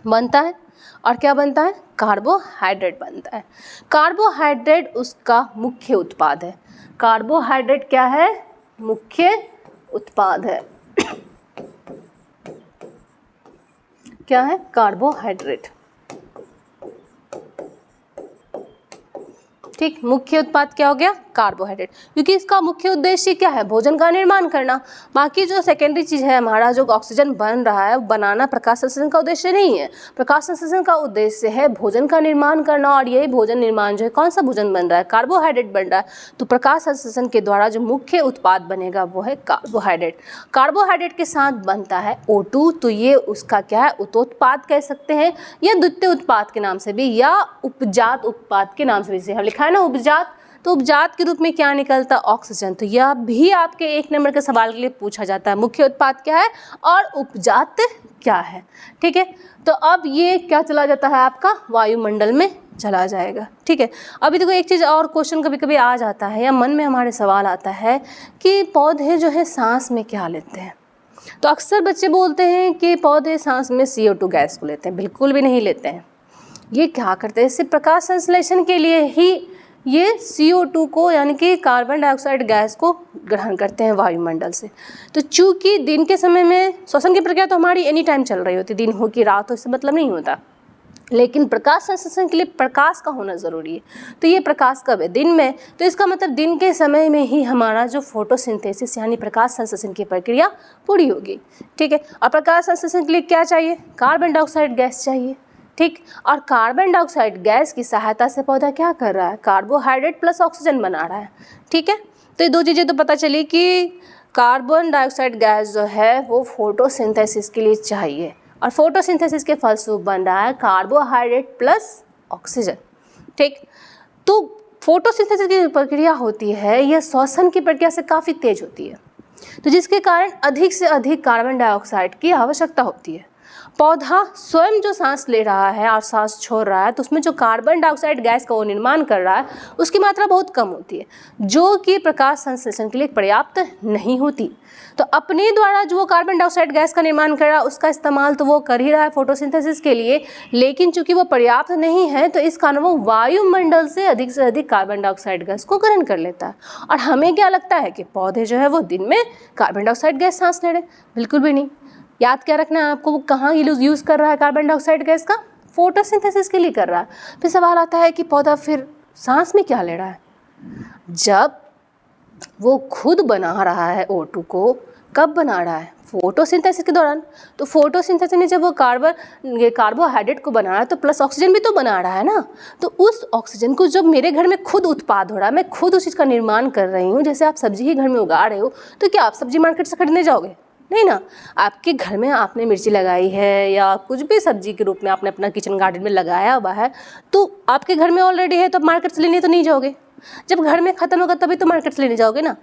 बनता है और क्या बनता है, कार्बोहाइड्रेट बनता है। कार्बोहाइड्रेट उसका मुख्य उत्पाद है। कार्बोहाइड्रेट क्या है, मुख्य उत्पाद है। क्या है, कार्बोहाइड्रेट। ठीक, मुख्य उत्पाद क्या हो गया, कार्बोहाइड्रेट, क्योंकि इसका मुख्य उद्देश्य क्या है, भोजन का निर्माण करना। बाकी जो सेकेंडरी चीज़ है हमारा जो ऑक्सीजन बन रहा है बनाना प्रकाश संश्लेषण का उद्देश्य नहीं है। प्रकाश संश्लेषण का उद्देश्य है भोजन का निर्माण करना, और यही भोजन निर्माण जो है, कौन सा भोजन बन रहा है, कार्बोहाइड्रेट बन रहा है। तो प्रकाश संश्लेषण के द्वारा जो मुख्य उत्पाद बनेगा वो है कार्बोहाइड्रेट। कार्बोहाइड्रेट के साथ बनता है O2, तो ये उसका क्या है, उतोत्पाद कह सकते हैं, या द्वितीय उत्पाद के नाम से भी, या उपजात उत्पाद के नाम से भी। जैसे हम लिखा है ना उपजात, तो उपजात के रूप में क्या निकलता है, ऑक्सीजन। तो यह भी आपके 1 नंबर के सवाल के लिए पूछा जाता है, मुख्य उत्पाद क्या है और उपजात क्या है। ठीक है, तो अब ये क्या चला जाता है, आपका वायुमंडल में चला जाएगा। ठीक है, अभी देखो एक चीज़ और क्वेश्चन कभी कभी आ जाता है या मन में हमारे सवाल आता है कि पौधे जो है सांस में क्या लेते हैं। तो अक्सर बच्चे बोलते हैं कि पौधे सांस में CO2 गैस को लेते हैं, बिल्कुल भी नहीं लेते हैं। ये क्या करते हैं, सिर्फ प्रकाश संश्लेषण के लिए ही ये CO2 को यानी कि कार्बन डाइऑक्साइड गैस को ग्रहण करते हैं वायुमंडल से। तो चूंकि दिन के समय में श्वसन की प्रक्रिया तो हमारी एनी टाइम चल रही होती, दिन हो कि रात हो इससे मतलब नहीं होता, लेकिन प्रकाश संश्लेषण के लिए प्रकाश का होना ज़रूरी है। तो ये प्रकाश कब है, दिन में, तो इसका मतलब दिन के समय में ही हमारा जो फोटोसिंथेसिस यानी प्रकाश संश्लेषण की प्रक्रिया पूरी होगी। ठीक है, और प्रकाश संश्लेषण के लिए क्या चाहिए, कार्बन डाइऑक्साइड गैस चाहिए। ठीक, और कार्बन डाइऑक्साइड गैस की सहायता से पौधा क्या कर रहा है, कार्बोहाइड्रेट प्लस ऑक्सीजन बना रहा है। ठीक है, तो ये 2 चीज़ें तो पता चली कि कार्बन डाइऑक्साइड गैस जो है वो फोटोसिंथेसिस के लिए चाहिए, और फोटोसिंथेसिस के फलस्वरूप बन रहा है कार्बोहाइड्रेट प्लस ऑक्सीजन। ठीक, तो फोटोसिंथेसिस की प्रक्रिया होती है यह श्वसन की प्रक्रिया से काफ़ी तेज होती है, तो जिसके कारण अधिक से अधिक कार्बन डाइऑक्साइड की आवश्यकता होती है। पौधा स्वयं जो सांस ले रहा है और सांस छोड़ रहा है, तो उसमें जो कार्बन डाइऑक्साइड गैस का वो निर्माण कर रहा है उसकी मात्रा बहुत कम होती है, जो कि प्रकाश संश्लेषण के लिए पर्याप्त नहीं होती। तो अपने द्वारा जो वो कार्बन डाइऑक्साइड गैस का निर्माण कर रहा है उसका इस्तेमाल तो वो कर ही रहा है फोटोसिंथेसिस के लिए, लेकिन चूंकि वो पर्याप्त नहीं है तो इस कारण वो वायुमंडल से अधिक कार्बन डाइऑक्साइड गैस को ग्रहण कर लेता है। और हमें क्या लगता है कि पौधे जो है वो दिन में कार्बन डाइऑक्साइड गैस सांस ले रहे, बिल्कुल भी नहीं। याद क्या रखना है आपको, वो कहाँ यूज़ कर रहा है कार्बन डाइऑक्साइड गैस का, फोटोसिंथेसिस के लिए कर रहा है। फिर सवाल आता है कि पौधा फिर सांस में क्या ले रहा है, जब वो खुद बना रहा है O2 को, कब बना रहा है? फोटोसिंथेसिस के दौरान। तो फोटोसिंथेसिस में जब वो कार्बोहाइड्रेट को बना रहा है तो प्लस ऑक्सीजन भी तो बना रहा है ना। तो उस ऑक्सीजन को जब मेरे घर में खुद उत्पाद हो रहा है, मैं खुद उस चीज़ का निर्माण कर रही हूँ, जैसे आप सब्जी ही घर में उगा रहे हो, तो क्या आप सब्जी मार्केट से खरीदने जाओगे? नहीं ना। आपके घर में आपने मिर्ची लगाई है या कुछ भी सब्जी के रूप में आपने अपना किचन गार्डन में लगाया हुआ है, तो आपके घर में ऑलरेडी है, तो आप मार्केट से लेने तो नहीं जाओगे। जब घर में ख़त्म होगा तभी तो मार्केट से लेने जाओगे ना।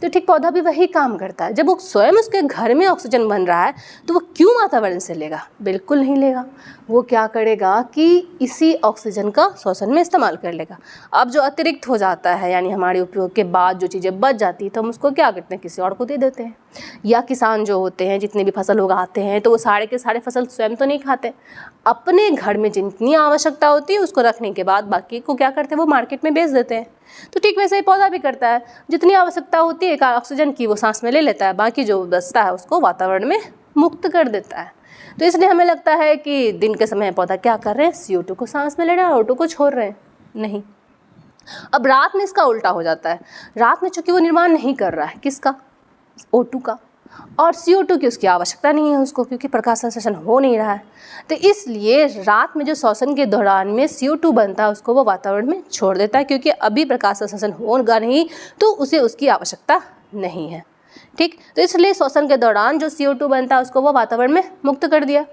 तो ठीक पौधा भी वही काम करता है। जब वो स्वयं उसके घर में ऑक्सीजन बन रहा है तो वो क्यों वातावरण से लेगा? बिल्कुल नहीं लेगा। वो क्या करेगा कि इसी ऑक्सीजन का श्वसन में इस्तेमाल कर लेगा। अब जो अतिरिक्त हो जाता है, यानी हमारे उपयोग के बाद जो चीज़ें बच जाती है, तो हम उसको क्या करते हैं? किसी और को दे देते हैं। या किसान जो होते हैं, जितने भी फसल उगाते हैं, तो वो सारे के सारे फसल स्वयं तो नहीं खाते। अपने घर में जितनी आवश्यकता होती है उसको रखने के बाद बाकी को क्या करते हैं? वो मार्केट में बेच देते हैं। तो ठीक वैसे ही पौधा भी करता है। जितनी आवश्यकता होती है ऑक्सीजन की वो सांस में ले लेता है, बाकी जो बचता है उसको वातावरण में मुक्त कर देता है। तो इसलिए हमें लगता है कि दिन के समय पौधा क्या कर रहे हैं? CO2 को सांस में ले रहे हैं और O2 को छोड़ रहे हैं। नहीं। अब रात में इसका उल्टा हो जाता है। रात में चूंकि वो निर्माण नहीं कर रहा है, किसका? O2 का। और CO2 की उसकी आवश्यकता नहीं है उसको, क्योंकि प्रकाश संश्लेषण हो नहीं रहा है। तो इसलिए रात में जो श्वसन के दौरान में CO2 बनता है उसको वो वातावरण में छोड़ देता है, क्योंकि अभी प्रकाश संश्लेषण होगा नहीं तो उसे उसकी आवश्यकता नहीं है। ठीक। तो इसलिए श्वसन के दौरान जो CO2 बनता है उसको वो वातावरण में मुक्त कर दिया।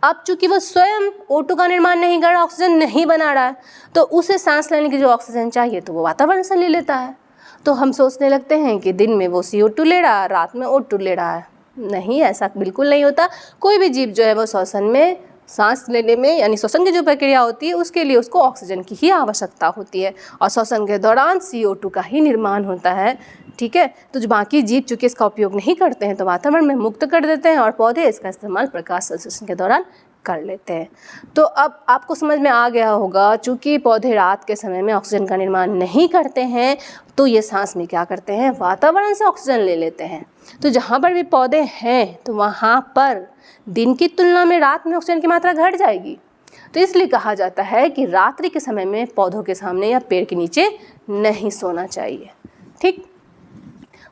अब चूंकि वो स्वयं O2 का निर्माण नहीं कर रहा, ऑक्सीजन नहीं बना रहा है, तो उसे सांस लेने की जो ऑक्सीजन चाहिए तो वो वातावरण से ले लेता है। तो हम सोचने लगते हैं कि दिन में वो CO2 ले रहा है, रात में O2 ले रहा है। नहीं, ऐसा बिल्कुल नहीं होता। कोई भी जीव जो है वो श्वसन में सांस लेने में, यानी श्वसन की जो प्रक्रिया होती है उसके लिए उसको ऑक्सीजन की ही आवश्यकता होती है, और श्वसन के दौरान CO2 का ही निर्माण होता है। ठीक है। तो जो बाकी जीव चूँकि इसका उपयोग नहीं करते हैं तो वातावरण में मुक्त कर देते हैं, और पौधे इसका इस्तेमाल प्रकाश संश्लेषण के दौरान कर लेते हैं। तो अब आपको समझ में आ गया होगा, चूँकि पौधे रात के समय में ऑक्सीजन का निर्माण नहीं करते हैं तो ये सांस में क्या करते हैं? वातावरण से ऑक्सीजन ले लेते हैं। तो जहाँ पर भी पौधे हैं तो वहाँ पर दिन की तुलना में रात में ऑक्सीजन की मात्रा घट जाएगी। तो इसलिए कहा जाता है कि रात्रि के समय में पौधों के सामने या पेड़ के नीचे नहीं सोना चाहिए। ठीक।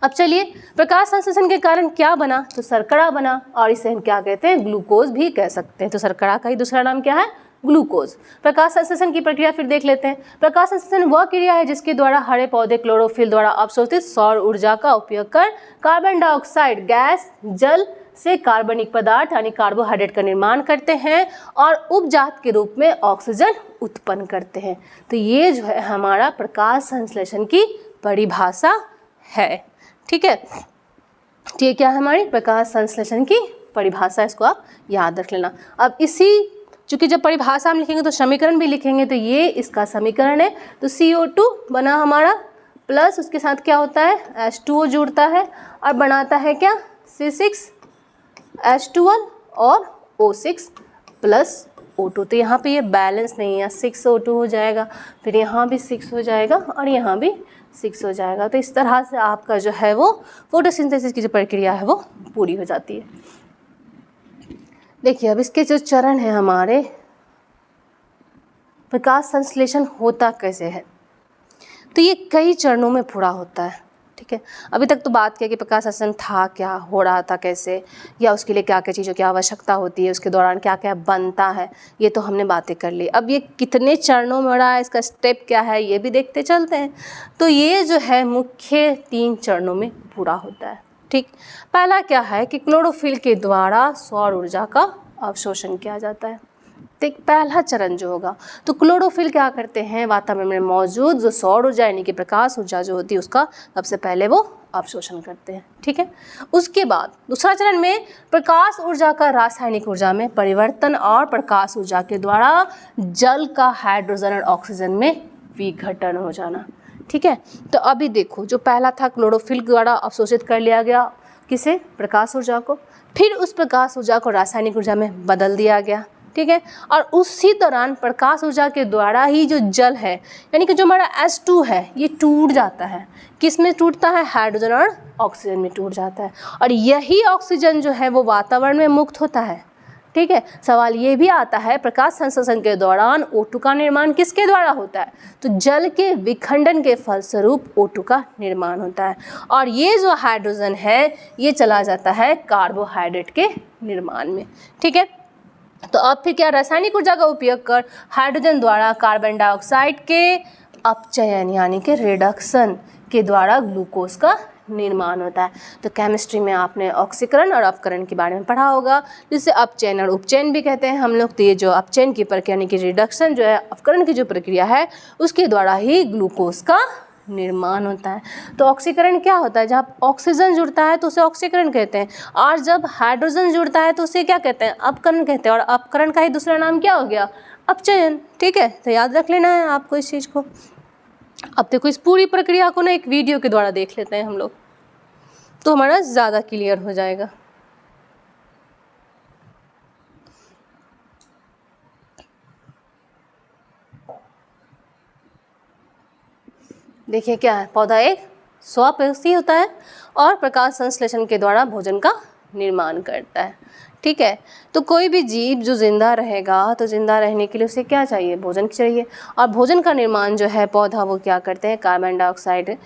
अब चलिए, प्रकाश संश्लेषण के कारण क्या बना? तो शर्करा बना, और इसे हम क्या कहते हैं? ग्लूकोज भी कह सकते हैं। तो शर्करा का ही दूसरा नाम क्या है? ग्लूकोज। प्रकाश संश्लेषण की प्रक्रिया फिर देख लेते हैं। प्रकाश संश्लेषण वह क्रिया है जिसके द्वारा हरे पौधे क्लोरोफिल द्वारा अवशोषित सौर ऊर्जा का उपयोग कर कार्बन डाइऑक्साइड गैस, जल से कार्बनिक पदार्थ यानी कार्बोहाइड्रेट का निर्माण करते हैं और उपजात के रूप में ऑक्सीजन उत्पन्न करते हैं। तो ये जो है हमारा प्रकाश संश्लेषण की परिभाषा है। ठीक है। तो ये क्या है? हमारी प्रकाश संश्लेषण की परिभाषा, इसको आप याद रख लेना। अब इसी, चूँकि जब परिभाषा हम लिखेंगे तो समीकरण भी लिखेंगे, तो ये इसका समीकरण है। तो CO2 बना हमारा, प्लस उसके साथ क्या होता है? H2O जुड़ता है और बनाता है क्या? C6H12 और O6 प्लस O2। तो यहाँ पे ये बैलेंस नहीं है, 6O2 हो जाएगा, फिर यहाँ भी 6 हो जाएगा और यहाँ भी 6 हो जाएगा। तो इस तरह से आपका जो है वो फोटोसिंथेसिस की जो प्रक्रिया है वो पूरी हो जाती है। देखिए, अब इसके जो चरण हैं हमारे, प्रकाश संश्लेषण होता कैसे है? तो ये कई चरणों में पूरा होता है। ठीक है। अभी तक तो बात किया कि प्रकाश संश्लेषण था क्या, हो रहा था कैसे, या उसके लिए क्या क्या चीज़ों की आवश्यकता होती है, उसके दौरान क्या क्या बनता है, ये तो हमने बातें कर ली। अब ये कितने चरणों में हो रहा है, इसका स्टेप क्या है, ये भी देखते चलते हैं। तो ये जो है मुख्य 3 चरणों में पूरा होता है। ठीक। पहला क्या है कि क्लोरोफिल के द्वारा सौर ऊर्जा का अवशोषण किया जाता है। तो पहला चरण जो होगा, तो क्लोरोफिल क्या करते हैं? वातावरण में मौजूद जो सौर ऊर्जा यानी कि प्रकाश ऊर्जा जो होती है उसका सबसे पहले वो अवशोषण करते हैं। ठीक है। उसके बाद दूसरा चरण में प्रकाश ऊर्जा का रासायनिक ऊर्जा में परिवर्तन और प्रकाश ऊर्जा के द्वारा जल का हाइड्रोजन और ऑक्सीजन में विघटन हो जाना। ठीक है। तो अभी देखो, जो पहला था क्लोरोफिल द्वारा अवशोषित कर लिया गया, किसे? प्रकाश ऊर्जा को। फिर उस प्रकाश ऊर्जा को रासायनिक ऊर्जा में बदल दिया गया। ठीक है। और उसी दौरान प्रकाश ऊर्जा के द्वारा ही जो जल है, यानी कि जो हमारा H2 है, ये टूट जाता है। किस में टूटता है? हाइड्रोजन और ऑक्सीजन में टूट जाता है। और यही ऑक्सीजन जो है वो वातावरण में मुक्त होता है। ठीक है। सवाल ये भी आता है प्रकाश संश्लेषण के दौरान O2 का निर्माण किसके द्वारा होता है, तो जल के विखंडन के फलस्वरूप O2 का निर्माण होता है। और ये जो हाइड्रोजन है ये चला जाता है कार्बोहाइड्रेट के निर्माण में। ठीक है, तो अब फिर क्या, रासायनिक ऊर्जा का उपयोग कर हाइड्रोजन द्वारा कार्बन डाइऑक्साइड के अपचयन यानी कि रिडक्शन के द्वारा ग्लूकोज का निर्माण होता है। तो केमिस्ट्री में आपने ऑक्सीकरण और अपकरण के बारे में पढ़ा होगा, जिसे अपचयन और उपचयन भी कहते हैं हम लोग। तो ये जो अपचयन की प्रक्रिया यानी कि रिडक्शन जो है, अपकरण की जो प्रक्रिया है उसके द्वारा ही ग्लूकोज का निर्माण होता है। तो ऑक्सीकरण क्या होता है, जब ऑक्सीजन जुड़ता है तो उसे ऑक्सीकरण कहते हैं, और जब हाइड्रोजन जुड़ता है तो उसे क्या कहते हैं, अपकरण कहते हैं। और अपकरण का ही दूसरा नाम क्या हो गया, अपचयन। ठीक है, तो याद रख लेना है आपको इस चीज़ को। अब देखो इस पूरी प्रक्रिया को ना एक वीडियो के द्वारा देख लेते हैं हम लोग, तो हमारा ज़्यादा क्लियर हो जाएगा। देखिए क्या है, पौधा एक स्वपेशी होता है और प्रकाश संश्लेषण के द्वारा भोजन का निर्माण करता है। ठीक है, तो कोई भी जीव जो जिंदा रहेगा तो जिंदा रहने के लिए उसे क्या चाहिए, भोजन चाहिए। और भोजन का निर्माण जो है पौधा वो क्या करते हैं, कार्बन डाइऑक्साइड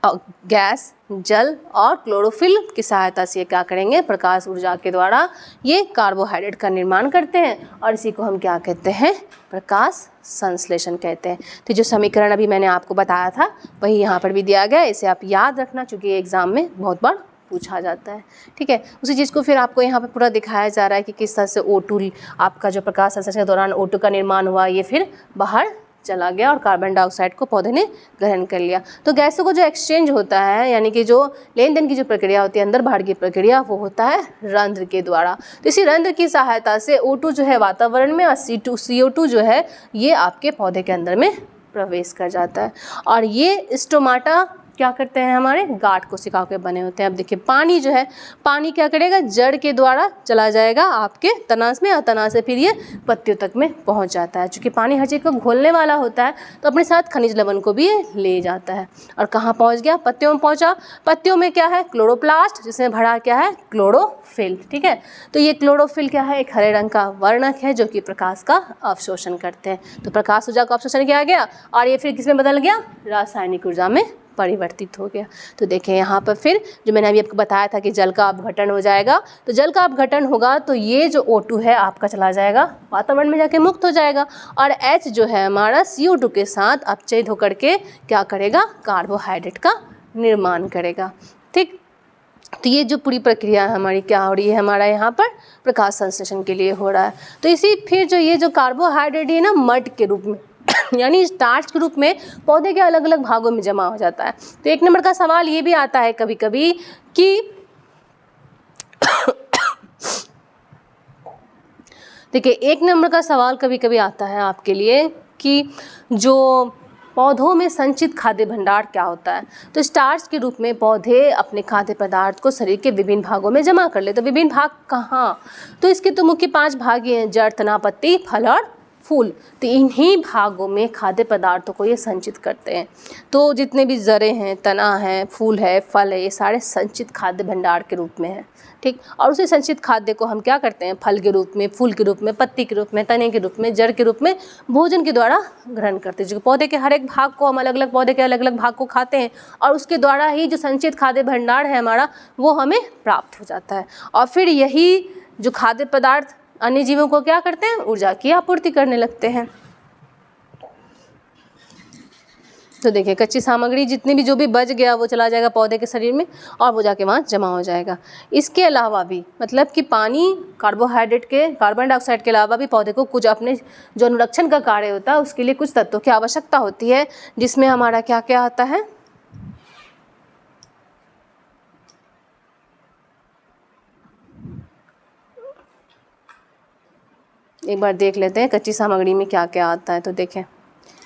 गैस, जल और क्लोरोफिल की सहायता से क्या करेंगे, प्रकाश ऊर्जा के द्वारा ये कार्बोहाइड्रेट का निर्माण करते हैं, और इसी को हम क्या कहते हैं, प्रकाश संश्लेषण कहते हैं। तो जो समीकरण अभी मैंने आपको बताया था वही यहाँ पर भी दिया गया है, इसे आप याद रखना चूँकि एग्जाम में बहुत बार पूछा जाता है। ठीक है, उसी चीज़ को फिर आपको यहाँ पर पूरा दिखाया जा रहा है कि किस तरह से O2 आपका जो प्रकाश संश्लेषण के दौरान O2 का निर्माण हुआ ये फिर बाहर चला गया और कार्बन डाइऑक्साइड को पौधे ने ग्रहण कर लिया। तो गैसों को जो एक्सचेंज होता है यानी कि जो लेन देन की जो प्रक्रिया होती है, अंदर बाहर की प्रक्रिया, वो होता है रंध्र के द्वारा। तो इसी रंध्र की सहायता से O2 जो है वातावरण में और CO2 जो है ये आपके पौधे के अंदर में प्रवेश कर जाता है। और ये स्टोमाटा क्या करते हैं, हमारे गांठ कोशिकाओं के बने होते हैं। अब देखिए पानी जो है, पानी क्या करेगा, जड़ के द्वारा चला जाएगा आपके तनास में, और तनास से फिर ये पत्तियों तक में पहुंच जाता है। चूँकि पानी हर चीज़ को घोलने वाला होता है तो अपने साथ खनिज लवण को भी ये ले जाता है। और कहाँ पहुँच गया, पत्तियों में पहुँचा। पत्तियों में क्या है, क्लोरोप्लास्ट, जिसमें भरा क्या है, क्लोरोफिल। ठीक है, तो ये क्लोरोफिल क्या है, एक हरे रंग का वर्णक है जो कि प्रकाश का अवशोषण करते हैं। तो प्रकाश ऊर्जा का अवशोषण किया गया और ये फिर किसमें बदल गया, रासायनिक ऊर्जा में परिवर्तित हो गया। तो देखें यहाँ पर फिर जो मैंने अभी आपको बताया था कि जल का अपघटन हो जाएगा, तो जल का अपघटन होगा तो ये जो O2 है आपका चला जाएगा वातावरण में, जाके मुक्त हो जाएगा। और H जो है हमारा CO2 के साथ अपचयित होकर के क्या करेगा, कार्बोहाइड्रेट का निर्माण करेगा। ठीक, तो ये जो पूरी प्रक्रिया हमारी क्या हो रही है, हमारा यहाँ पर प्रकाश संश्लेषण के लिए हो रहा है। तो इसी फिर जो ये जो कार्बोहाइड्रेट है ना, मड के रूप में यानी स्टार्च के रूप में पौधे के अलग अलग भागों में जमा हो जाता है। तो एक नंबर का सवाल ये भी आता है कभी कभी कि देखिए एक नंबर का सवाल कभी कभी आता है आपके लिए कि जो पौधों में संचित खाद्य भंडार क्या होता है। तो स्टार्च के रूप में पौधे अपने खाद्य पदार्थ को शरीर के विभिन्न भागों में जमा कर ले। तो विभिन्न भाग कहाँ, तो इसके तो मुख्य 5 भाग हैं, जड़, तना, पत्ती, फल और फूल। तो इन्हीं भागों में खाद्य पदार्थों को ये संचित करते हैं। तो जितने भी जड़ें हैं, तना है, फूल है, फल है, ये सारे संचित खाद्य भंडार के रूप में हैं। ठीक, और उसी संचित खाद्य को हम क्या करते हैं, फल के रूप में, फूल के रूप में, पत्ती के रूप में, तने के रूप में, जड़ के रूप में भोजन के द्वारा ग्रहण करते हैं। जो पौधे के हर एक भाग को हम अलग अलग पौधे के अलग अलग भाग को खाते हैं और उसके द्वारा ही जो संचित खाद्य भंडार है हमारा वो हमें प्राप्त हो जाता है। और फिर यही जो खाद्य पदार्थ अन्य जीवों को क्या करते हैं, ऊर्जा की आपूर्ति करने लगते हैं। तो देखिए कच्ची सामग्री जितनी भी जो भी बच गया वो चला जाएगा पौधे के शरीर में और वो जाके वहाँ जमा हो जाएगा। इसके अलावा भी मतलब कि पानी, कार्बोहाइड्रेट के, कार्बन डाइऑक्साइड के अलावा भी पौधे को कुछ अपने जो अनुरक्षण का कार्य होता है उसके लिए कुछ तत्वों की आवश्यकता होती है, जिसमें हमारा क्या क्या आता है, एक बार देख लेते हैं कच्ची सामग्री में क्या क्या आता है। तो देखें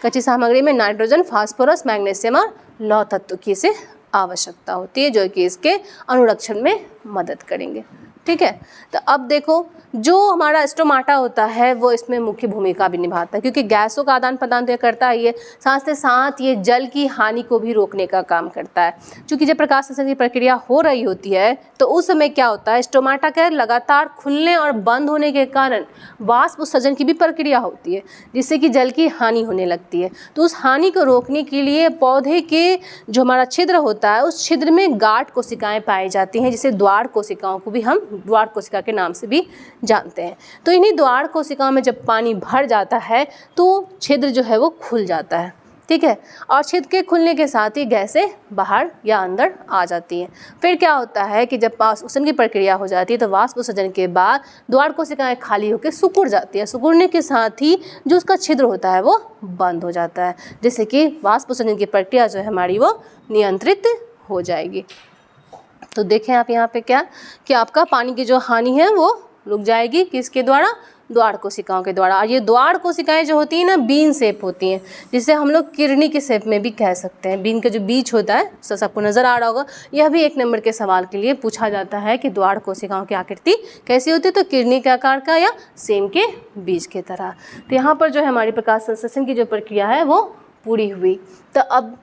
कच्ची सामग्री में नाइट्रोजन, फास्फोरस, मैग्नीशियम और लौह तत्व की इसे आवश्यकता होती है जो कि इसके अनुरक्षण में मदद करेंगे। ठीक है। तो अब देखो जो हमारा स्टोमाटा होता है वो इसमें मुख्य भूमिका भी निभाता है, क्योंकि गैसों का आदान प्रदान तो ये करता है, ये साथ के साथ ये जल की हानि को भी रोकने का काम करता है। क्योंकि जब प्रकाश संश्लेषण की प्रक्रिया हो रही होती है तो उस समय क्या होता है, स्टोमाटा के लगातार खुलने और बंद होने के कारण वाष्प उत्सर्जन की भी प्रक्रिया होती है, जिससे कि जल की हानि होने लगती है। तो उस हानि को रोकने के लिए पौधे के जो हमारा छिद्र होता है उस छिद्र में गाढ़ कोशिकाएं पाई जाती हैं, जिसे द्वार कोशिकाओं को भी हम द्वार कोशिका के नाम से भी जानते हैं। तो इन्हीं द्वार कोशिकाओं में जब पानी भर जाता है तो छिद्र जो है वो खुल जाता है, ठीक है। और छिद्र के खुलने के साथ ही गैसें बाहर या अंदर आ जाती हैं। फिर क्या होता है कि जब वाष्प उत्सर्जन की प्रक्रिया हो जाती है तो वाष्प उत्सर्जन के बाद द्वार कोशिकाएं खाली होकर सिकुड़ जाती है। सिकुड़ने के साथ ही जो उसका छिद्र होता है वो बंद हो जाता है, जिससे कि वाष्प उत्सर्जन की प्रक्रिया जो है हमारी वो नियंत्रित हो जाएगी। तो देखें आप यहाँ पे क्या कि आपका पानी की जो हानि है वो रुक जाएगी, किसके द्वारा, द्वार कोशिकाओं के द्वारा। और ये द्वार कोशिकाएं जो होती हैं ना बीन शेप होती हैं, जिसे हम लोग किडनी के शेप में भी कह सकते हैं। बीन का जो बीज होता है सबको नज़र आ रहा होगा, यह भी 1 नंबर के सवाल के लिए पूछा जाता है कि द्वार कोशिकाओं की आकृति कैसी होती है, तो किडनी के आकार का या सेम के बीज की तरह। तो यहाँ पर जो है हमारी प्रकाश संश्लेषण की जो प्रक्रिया है वो पूरी हुई। तो अब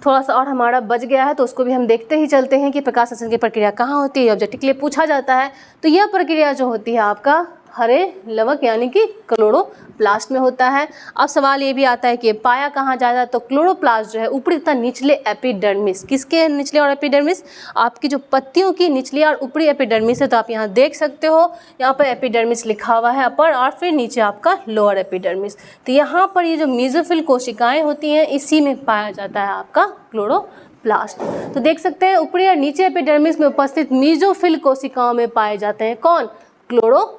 थोड़ा सा और हमारा बच गया है तो उसको भी हम देखते ही चलते हैं कि प्रकाश संश्लेषण की प्रक्रिया कहाँ होती है, ऑब्जेक्टिव के लिए पूछा जाता है। तो यह प्रक्रिया जो होती है आपका हरे लवक यानी कि क्लोरोप्लास्ट में होता है। अब सवाल ये भी आता है कि ये पाया कहाँ जाता है, तो क्लोरोप्लास्ट जो है ऊपरी तथा निचले एपिडर्मिस, किसके निचले और एपिडर्मिस, आपकी जो पत्तियों की निचली और ऊपरी एपिडर्मिस है। तो आप यहाँ देख सकते हो, यहाँ पर एपिडर्मिस लिखा हुआ है अपर, और फिर नीचे आपका लोअर एपिडर्मिस। तो यहाँ पर ये जो मेसोफिल कोशिकाएं होती हैं इसी में पाया जाता है आपका क्लोरोप्लास्ट। तो देख सकते हैं ऊपरी और नीचे एपिडर्मिस में उपस्थित मेसोफिल कोशिकाओं में पाए जाते हैं कौन, क्लोरोप्लास्ट।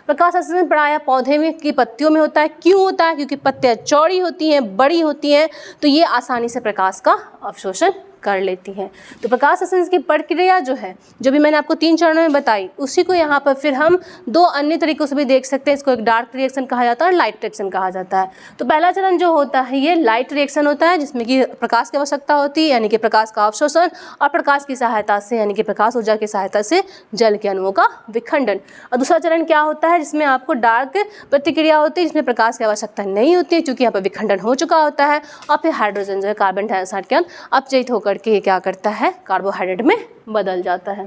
प्रकाश संश्लेषण प्रायः पौधे में की पत्तियों में होता है। क्यों होता है, क्योंकि पत्तियां चौड़ी होती हैं, बड़ी होती हैं, तो ये आसानी से प्रकाश का अवशोषण कर लेती हैं। तो प्रकाश संश्लेषण की प्रक्रिया जो है, जो भी मैंने आपको 3 चरणों में बताई, उसी को यहाँ पर फिर हम 2 अन्य तरीकों से भी देख सकते हैं। इसको एक डार्क रिएक्शन कहा जाता है और लाइट रिएक्शन कहा जाता है। तो पहला चरण जो होता है ये लाइट रिएक्शन होता है, जिसमें कि प्रकाश की आवश्यकता होती है, यानी कि प्रकाश का अवशोषण, और प्रकाश की सहायता से यानी कि प्रकाश ऊर्जा की सहायता से जल के अणुओं का विखंडन। और दूसरा चरण क्या होता है, जिसमें आपको डार्क प्रतिक्रिया होती है, जिसमें प्रकाश की आवश्यकता नहीं होती है क्योंकि यहाँ पर विखंडन हो चुका होता है, और फिर हाइड्रोजन जो है कार्बन डाइऑक्साइड के अपचयित होकर के क्या करता है, कार्बोहाइड्रेट में बदल जाता है।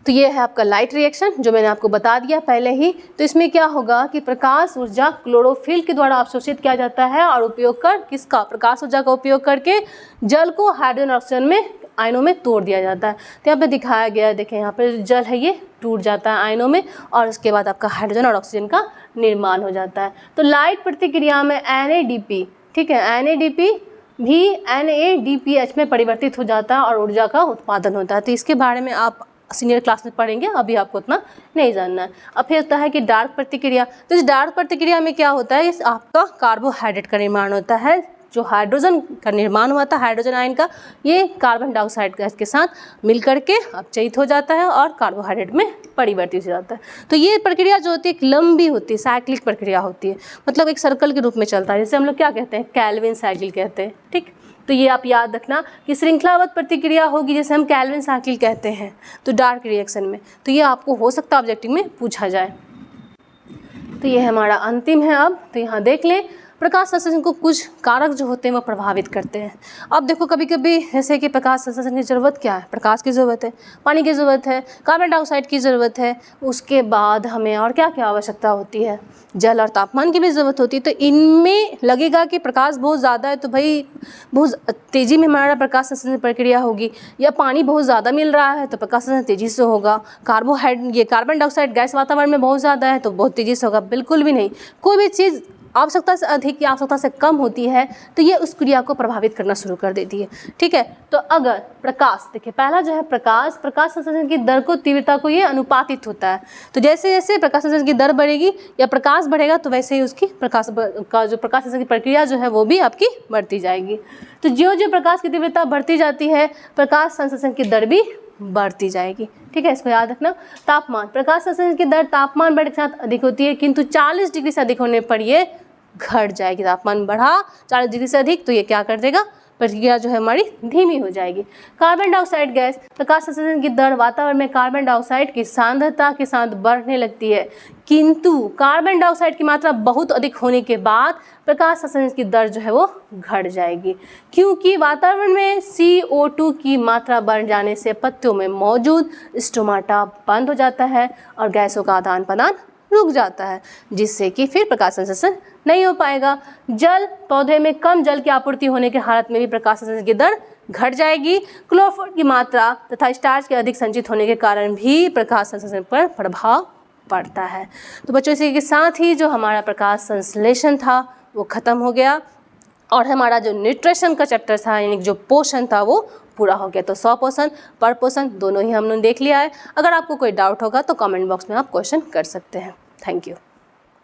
तो ये है आपका लाइट रिएक्शन जो मैंने आपको बता दिया पहले ही। तो इसमें क्या होगा कि प्रकाश ऊर्जा क्लोरोफिल के द्वारा अवशोषित किया जाता है और उपयोग कर किसका, प्रकाश ऊर्जा का उपयोग करके जल को हाइड्रोजन और ऑक्सीजन में आयनों में तोड़ दिया जाता है। तो यहाँ पे दिखाया गया है, देखें यहाँ पर जल है ये टूट जाता है आयनों में, और उसके बाद आपका हाइड्रोजन और ऑक्सीजन का निर्माण हो जाता है। तो लाइट प्रतिक्रिया में NADP, ठीक है, NADP भी NADPH में परिवर्तित हो जाता है और ऊर्जा का उत्पादन होता है। तो इसके बारे में आप सीनियर क्लास में पढ़ेंगे, अभी आपको उतना नहीं जानना है। अब फिर होता है कि डार्क प्रतिक्रिया। तो इस डार्क प्रतिक्रिया में क्या होता है, इस आपका कार्बोहाइड्रेट का निर्माण होता है। जो हाइड्रोजन का निर्माण हुआ था, हाइड्रोजन आयन का, ये कार्बन डाइऑक्साइड गैस के साथ मिल करके अपचयित हो जाता है और कार्बोहाइड्रेट में परिवर्तित हो जाता है। तो ये प्रक्रिया जो होती है एक लंबी होती है, साइक्लिक प्रक्रिया होती है, मतलब एक सर्कल के रूप में चलता है, जैसे हम लोग क्या कहते हैं, कैल्विन साइकिल कहते हैं, ठीक। तो ये आप याद रखना कि श्रृंखलाबद्ध प्रतिक्रिया होगी, जैसे हम कैल्विन साइकिल कहते हैं तो डार्क रिएक्शन में। तो ये आपको हो सकता है ऑब्जेक्टिव में पूछा जाए। तो ये हमारा अंतिम है। अब तो यहाँ देख लें, प्रकाश संश्लेषण को कुछ कारक जो होते हैं वो प्रभावित करते हैं। अब देखो कभी कभी जैसे कि प्रकाश संश्लेषण की ज़रूरत क्या है, प्रकाश की ज़रूरत है, पानी की ज़रूरत है, कार्बन डाइऑक्साइड की ज़रूरत है, उसके बाद हमें और क्या क्या आवश्यकता होती है, जल और तापमान की भी ज़रूरत होती है। तो इनमें लगेगा कि प्रकाश बहुत ज़्यादा है तो भाई बहुत तेज़ी में हमारा प्रकाश संश्लेषण प्रक्रिया होगी, या पानी बहुत ज़्यादा मिल रहा है तो प्रकाश संश्लेषण तेज़ी से होगा, कार्बन डाइऑक्साइड गैस वातावरण में बहुत ज़्यादा है तो बहुत तेज़ी से होगा, बिल्कुल भी नहीं। कोई भी चीज़ आवश्यकता से अधिक या आवश्यकता से कम होती है तो ये उस क्रिया को प्रभावित करना शुरू कर देती है, ठीक है। तो अगर प्रकाश, देखिए पहला जो है प्रकाश संश्लेषण की दर को, तीव्रता को, ये अनुपातित होता है। तो जैसे जैसे प्रकाश संश्लेषण की दर बढ़ेगी या प्रकाश बढ़ेगा तो वैसे ही उसकी प्रकाश संश्लेषण की प्रक्रिया जो है वो भी आपकी बढ़ती जाएगी। तो जो जो प्रकाश की तीव्रता बढ़ती जाती है प्रकाश संश्लेषण की दर भी बढ़ती जाएगी, ठीक है, इसको याद रखना। तापमान, प्रकाश संश्लेषण की दर तापमान बढ़ने के साथ अधिक होती है, किंतु 40 डिग्री से अधिक होने पर ये घट जाएगी। तापमान बढ़ा 40 डिग्री से अधिक तो ये क्या कर देगा, प्रक्रिया जो है हमारी धीमी हो जाएगी। कार्बन डाइऑक्साइड गैस प्रकाश संश्लेषण की दर वातावरण में कार्बन डाइऑक्साइड की सांद्रता के साथ बढ़ने लगती है, किंतु कार्बन डाइऑक्साइड की मात्रा बहुत अधिक होने के बाद प्रकाश संश्लेषण की दर जो है वो घट जाएगी, क्योंकि वातावरण में CO2 की मात्रा बढ़ जाने से पत्तियों में मौजूद स्टोमाटा बंद हो जाता है और गैसों का आदान प्रदान रुक जाता है, जिससे कि फिर प्रकाश संश्लेषण नहीं हो पाएगा। जल पौधे में कम जल की आपूर्ति होने के हालत में भी प्रकाश संश्लेषण की दर घट जाएगी। क्लोरोफिल की मात्रा तथा स्टार्च के अधिक संचित होने के कारण भी प्रकाश संश्लेषण पर प्रभाव पड़ता है। तो बच्चों, इसी के साथ ही जो हमारा प्रकाश संश्लेषण था वो खत्म हो गया और हमारा जो न्यूट्रिशन का चैप्टर था यानी जो पोषण था वो पूरा हो गया। तो स्वपोषण परपोषण दोनों ही हमने देख लिया है। अगर आपको कोई डाउट होगा तो कमेंट बॉक्स में आप क्वेश्चन कर सकते हैं। Thank you.